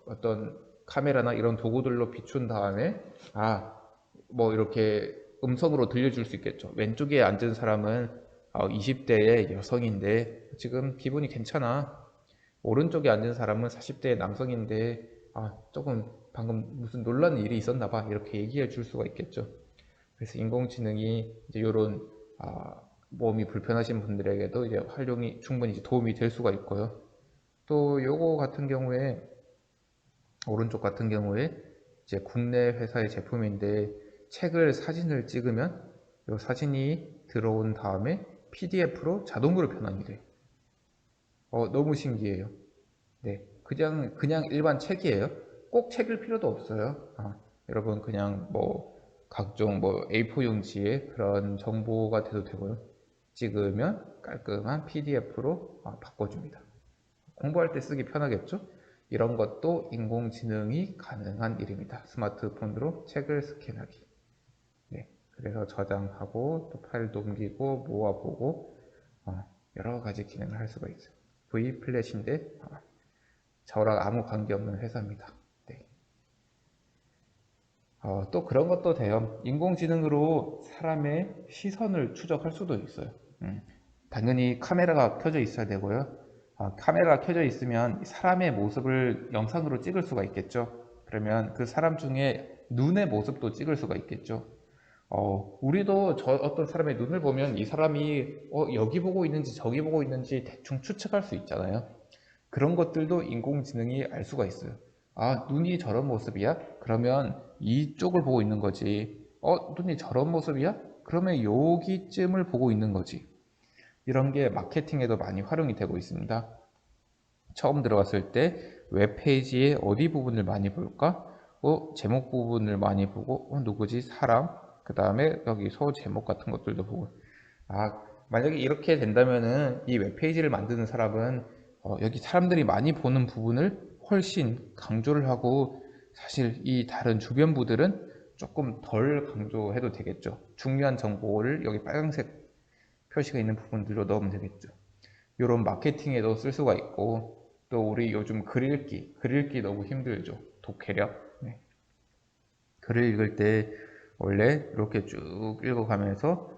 어떤 카메라나 이런 도구들로 비춘 다음에 뭐 이렇게 음성으로 들려줄 수 있겠죠. 왼쪽에 앉은 사람은 20대의 여성인데 지금 기분이 괜찮아. 오른쪽에 앉은 사람은 40대의 남성인데 조금 방금 무슨 놀라는 일이 있었나 봐. 이렇게 얘기해 줄 수가 있겠죠. 그래서 인공지능이 이제 이런 몸이 불편하신 분들에게도 이제 활용이 충분히 이제 도움이 될 수가 있고요. 또 요거 같은 경우에 오른쪽 같은 경우에 이제 국내 회사의 제품인데 책을 사진을 찍으면 이 사진이 들어온 다음에 PDF로 자동으로 변환이 돼요. 너무 신기해요. 네, 그냥 일반 책이에요. 꼭 책일 필요도 없어요. 여러분 그냥 뭐 각종 뭐 A4 용지에 그런 정보가 돼도 되고요. 찍으면 깔끔한 PDF로 바꿔줍니다. 공부할 때 쓰기 편하겠죠? 이런 것도 인공지능이 가능한 일입니다. 스마트폰으로 책을 스캔하기. 네, 그래서 저장하고 또 파일 옮기고 모아보고 여러 가지 기능을 할 수가 있어요. V 플랫인데 저랑 아무 관계없는 회사입니다. 네. 또 그런 것도 돼요. 인공지능으로 사람의 시선을 추적할 수도 있어요. 당연히 카메라가 켜져 있어야 되고요. 카메라가 켜져 있으면 사람의 모습을 영상으로 찍을 수가 있겠죠. 그러면 그 사람 중에 눈의 모습도 찍을 수가 있겠죠. 우리도 어떤 사람의 눈을 보면 이 사람이 여기 보고 있는지 저기 보고 있는지 대충 추측할 수 있잖아요. 그런 것들도 인공지능이 알 수가 있어요. 눈이 저런 모습이야? 그러면 이쪽을 보고 있는 거지. 눈이 저런 모습이야? 그러면 여기쯤을 보고 있는 거지. 이런 게 마케팅에도 많이 활용이 되고 있습니다. 처음 들어갔을 때 웹페이지의 어디 부분을 많이 볼까? 제목 부분을 많이 보고, 누구지? 사람? 그 다음에 여기 소 제목 같은 것들도 보고. 만약에 이렇게 된다면은 이 웹페이지를 만드는 사람은 여기 사람들이 많이 보는 부분을 훨씬 강조를 하고 사실 이 다른 주변부들은 조금 덜 강조해도 되겠죠. 중요한 정보를 여기 빨간색 표시가 있는 부분들로 넣으면 되겠죠. 이런 마케팅에도 쓸 수가 있고 또 우리 요즘 글 읽기 너무 힘들죠. 독해력. 네. 글을 읽을 때 원래 이렇게 쭉 읽어가면서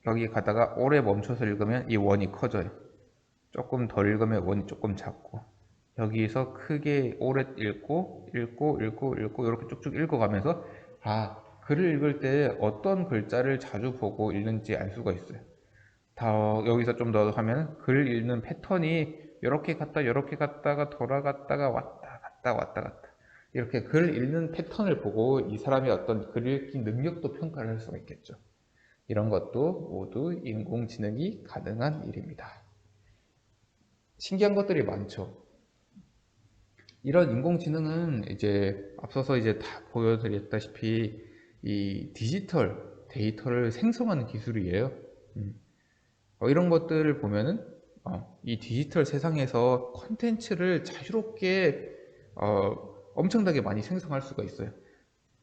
여기 가다가 오래 멈춰서 읽으면 이 원이 커져요. 조금 덜 읽으면 원이 조금 작고 여기서 크게 오래 읽고 이렇게 쭉쭉 읽어가면서 글을 읽을 때 어떤 글자를 자주 보고 읽는지 알 수가 있어요. 여기서 좀 더 하면 글 읽는 패턴이 이렇게 갔다가 돌아갔다가 왔다 갔다 이렇게 글 읽는 패턴을 보고 이 사람의 어떤 글 읽기 능력도 평가를 할 수가 있겠죠. 이런 것도 모두 인공지능이 가능한 일입니다. 신기한 것들이 많죠. 이런 인공지능은 이제 앞서서 이제 다 보여드렸다시피 이 디지털 데이터를 생성하는 기술이에요. 이런 것들을 보면은 이 디지털 세상에서 컨텐츠를 자유롭게 엄청나게 많이 생성할 수가 있어요.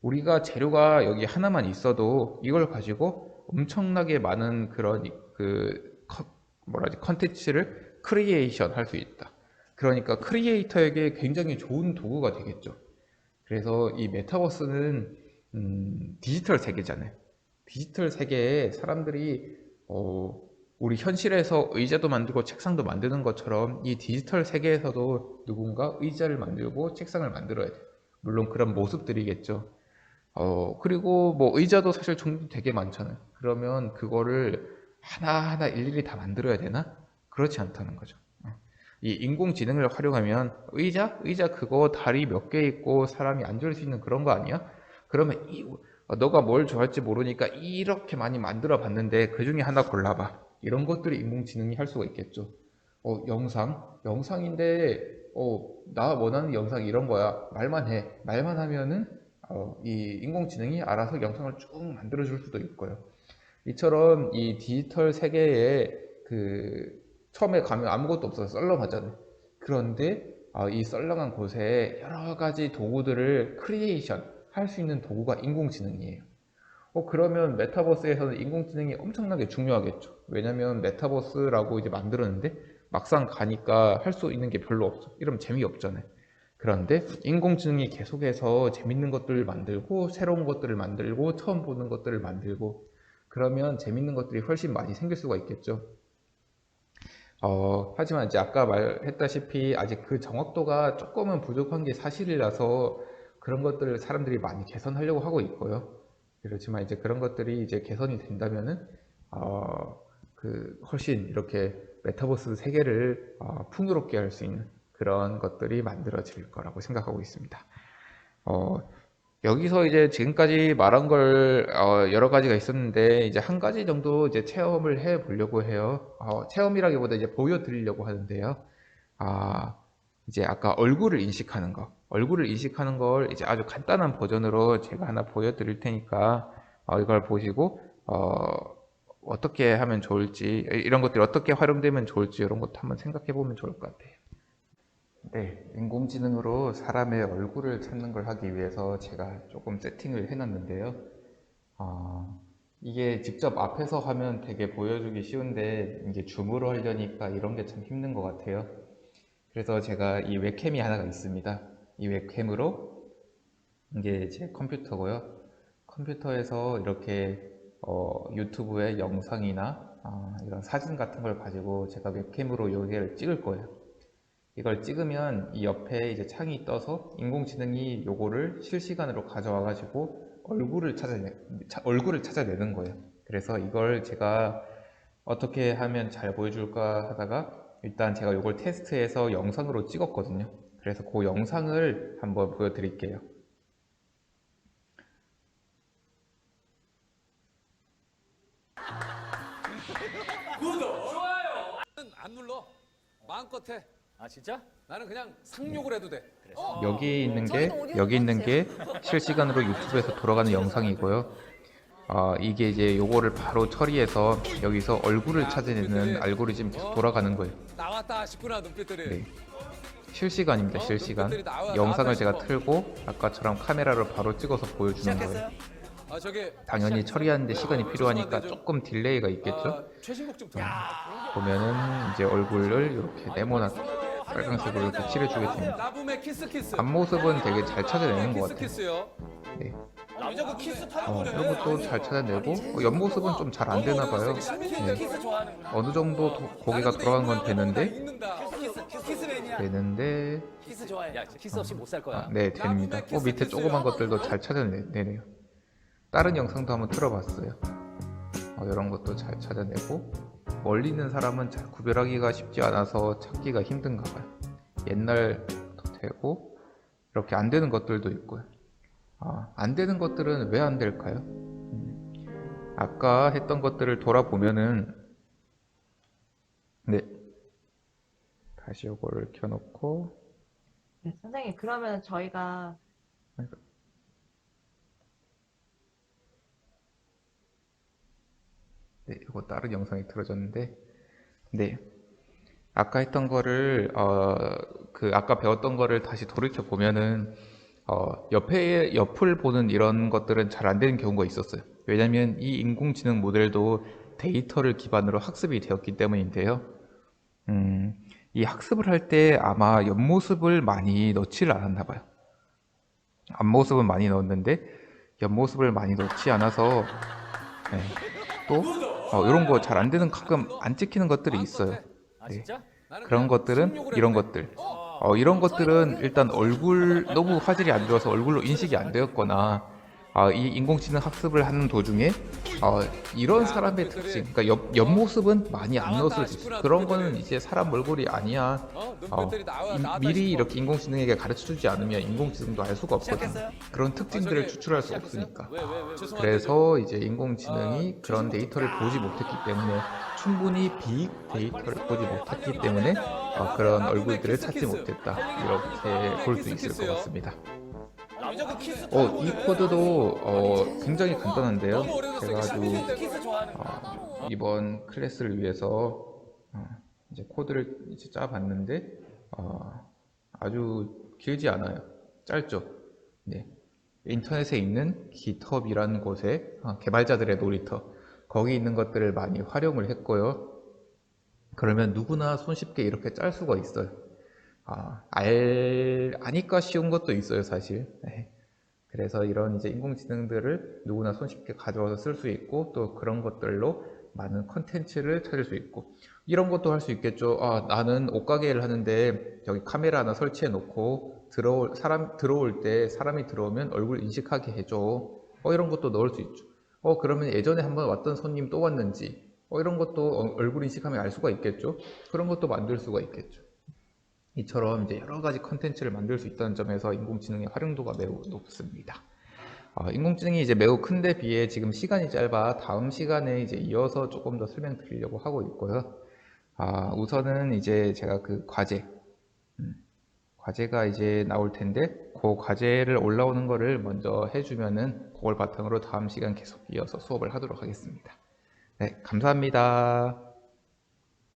우리가 재료가 여기 하나만 있어도 이걸 가지고 엄청나게 많은 그런 컨텐츠를 크리에이션 할 수 있다. 그러니까 크리에이터에게 굉장히 좋은 도구가 되겠죠. 그래서 이 메타버스는 디지털 세계잖아요. 디지털 세계에 사람들이 우리 현실에서 의자도 만들고 책상도 만드는 것처럼 이 디지털 세계에서도 누군가 의자를 만들고 책상을 만들어야 돼요. 물론 그런 모습들이겠죠. 그리고 뭐 의자도 사실 종류 되게 많잖아요. 그러면 그거를 하나하나 일일이 다 만들어야 되나? 그렇지 않다는 거죠. 이 인공지능을 활용하면 의자 그거 다리 몇 개 있고 사람이 앉을 수 있는 그런 거 아니야? 그러면 너가 뭘 좋아할지 모르니까 이렇게 많이 만들어 봤는데 그 중에 하나 골라봐. 이런 것들이 인공지능이 할 수가 있겠죠. 영상인데 나 원하는 영상 이런 거야. 말만 해. 말만 하면은 이 인공지능이 알아서 영상을 쭉 만들어 줄 수도 있고요. 이처럼 이 디지털 세계에 처음에 가면 아무것도 없어서 썰렁하잖아요. 그런데 이 썰렁한 곳에 여러 가지 도구들을 크리에이션 할 수 있는 도구가 인공지능이에요. 그러면 메타버스에서는 인공지능이 엄청나게 중요하겠죠. 왜냐면 메타버스라고 이제 만들었는데 막상 가니까 할 수 있는 게 별로 없어. 이러면 재미없잖아요. 그런데 인공지능이 계속해서 재밌는 것들을 만들고 새로운 것들을 만들고 처음 보는 것들을 만들고 그러면 재밌는 것들이 훨씬 많이 생길 수가 있겠죠. 하지만 이제 아까 말했다시피 아직 그 정확도가 조금은 부족한 게 사실이라서 그런 것들을 사람들이 많이 개선하려고 하고 있고요. 그렇지만 이제 그런 것들이 이제 개선이 된다면은 훨씬 이렇게 메타버스 세계를 풍요롭게 할 수 있는 그런 것들이 만들어질 거라고 생각하고 있습니다. 여기서 이제 지금까지 말한 걸 여러 가지가 있었는데 이제 한 가지 정도 이제 체험을 해 보려고 해요. 체험이라기보다 이제 보여드리려고 하는데요. 이제 아까 얼굴을 인식하는 걸 이제 아주 간단한 버전으로 제가 하나 보여드릴 테니까 이걸 보시고 어떻게 하면 좋을지 이런 것들이 어떻게 활용되면 좋을지 이런 것도 한번 생각해 보면 좋을 것 같아요. 네, 인공지능으로 사람의 얼굴을 찾는 걸 하기 위해서 제가 조금 세팅을 해놨는데요. 이게 직접 앞에서 하면 되게 보여주기 쉬운데 이게 줌으로 하려니까 이런 게 참 힘든 것 같아요. 그래서 제가 이 웹캠이 하나가 있습니다. 이 웹캠으로 이게 제 컴퓨터고요. 컴퓨터에서 이렇게 유튜브의 영상이나 이런 사진 같은 걸 가지고 제가 웹캠으로 여기를 찍을 거예요. 이걸 찍으면 이 옆에 이제 창이 떠서 인공지능이 요거를 실시간으로 가져와 가지고 얼굴을 찾아내는 거예요. 그래서 이걸 제가 어떻게 하면 잘 보여줄까 하다가 일단 제가 요걸 테스트해서 영상으로 찍었거든요. 그래서 그 영상을 한번 보여드릴게요. 구독, 좋아요. 안 눌러. 마음껏 해. 진짜? 나는 그냥 상욕을 해도 돼. 여기 있는 게 실시간으로 유튜브에서 돌아가는 영상이고요. 이게 이제 요거를 바로 처리해서 여기서 얼굴을 찾아내는 알고리즘이 계속 돌아가는 거예요. 나왔다 싶구나 눈빛들이. 네. 실시간입니다, 실시간. 영상을 제가 틀고 아까처럼 카메라로 바로 찍어서 보여주는 거예요. 당연히 처리하는데 시간이 필요하니까 조금 딜레이가 있겠죠? 최신곡 좀 보면은 이제 얼굴을 이렇게 네모나게 빨간색으로 이렇게 칠해주게 됩니다. 나붐의 키스. 앞모습은 되게 잘 찾아내는 것 같아요. 키스요. 네. 남자가 키스 타는 거래. 이런 것도 잘 찾아내고 옆모습은 좀 잘 안 되나 봐요. 네. 키스 좋아하는 거야. 어느 정도 고개가 돌아간 건 되는데 키스 좋아해. 야, 키스 없이 못 살 거야. 네, 됩니다. 밑에 조그만 것들도 잘 찾아내네요. 다른 영상도 한번 틀어봤어요. 이런 것도 잘 찾아내고 멀리 있는 사람은 잘 구별하기가 쉽지 않아서 찾기가 힘든가 봐요. 옛날부터 되고 이렇게 안 되는 것들도 있고요. 안 되는 것들은 왜 안 될까요? 아까 했던 것들을 돌아보면은 네, 다시 요거를 켜놓고 네, 선생님, 그러면 저희가 네, 이거 다른 영상이 틀어졌는데 네, 아까 했던 거를 그 아까 배웠던 거를 다시 돌이켜 보면은 옆을 보는 이런 것들은 잘 안 되는 경우가 있었어요. 왜냐면 이 인공지능 모델도 데이터를 기반으로 학습이 되었기 때문인데요. 이 학습을 할 때 아마 옆모습을 많이 넣지를 않았나 봐요. 앞모습은 많이 넣었는데 옆모습을 많이 넣지 않아서 네, 또 이런 거 잘 안 되는 가끔 안 찍히는 것들이 있어요. 아 네. 진짜? 나는 그런 그냥 것들은 상욕을 해도 이런 돼. 것들. 이런 것들은 일단 얼굴 너무 화질이 안 좋아서 얼굴로 인식이 안 되었거나 이 인공지능 학습을 하는 도중에 이런 사람의 특징, 그러니까 옆모습은 많이 안 넣었을 수 있어. 그런 거는 이제 사람 얼굴이 아니야. 눈빛들이 나왔다 미리 싶어. 이렇게 인공지능에게 가르쳐주지 않으면 인공지능도 알 수가 없거든. 그런 특징들을 추출할 수 없으니까. 죄송한데 그래서 이제 인공지능이 그런 데이터를 보지 못했기 때문에 충분히 빅 데이터를 보지 못했기 때문에 그런 얼굴들을 찾지 못했다. 이렇게 볼 수 있을 것 같습니다. 남자가 키스 이 코드도 굉장히 간단한데요. 너무 어려졌어. 제가 아주 키스 좋아하는 이번 클래스를 위해서 이제 코드를 이제 짜봤는데 아주 길지 않아요. 짧죠. 네. 인터넷에 있는 GitHub이라는 곳에 개발자들의 놀이터 거기 있는 것들을 많이 활용을 했고요. 그러면 누구나 손쉽게 이렇게 짤 수가 있어요. 아니까 쉬운 것도 있어요, 사실. 네. 그래서 이런 이제 인공지능들을 누구나 손쉽게 가져와서 쓸 수 있고 또 그런 것들로 많은 컨텐츠를 찾을 수 있고 이런 것도 할 수 있겠죠. 나는 옷가게를 하는데 여기 카메라 하나 설치해 놓고 들어올 때 사람이 들어오면 얼굴 인식하게 해줘. 이런 것도 넣을 수 있죠. 그러면 예전에 한번 왔던 손님 또 왔는지 이런 것도 얼굴 인식하면 알 수가 있겠죠. 그런 것도 만들 수가 있겠죠. 이처럼 이제 여러 가지 컨텐츠를 만들 수 있다는 점에서 인공지능의 활용도가 매우 높습니다. 인공지능이 이제 매우 큰데 비해 지금 시간이 짧아 다음 시간에 이제 이어서 조금 더 설명드리려고 하고 있고요. 우선은 이제 제가 그 과제가 이제 나올 텐데 그 과제를 올라오는 거를 먼저 해주면은 그걸 바탕으로 다음 시간 계속 이어서 수업을 하도록 하겠습니다. 네, 감사합니다.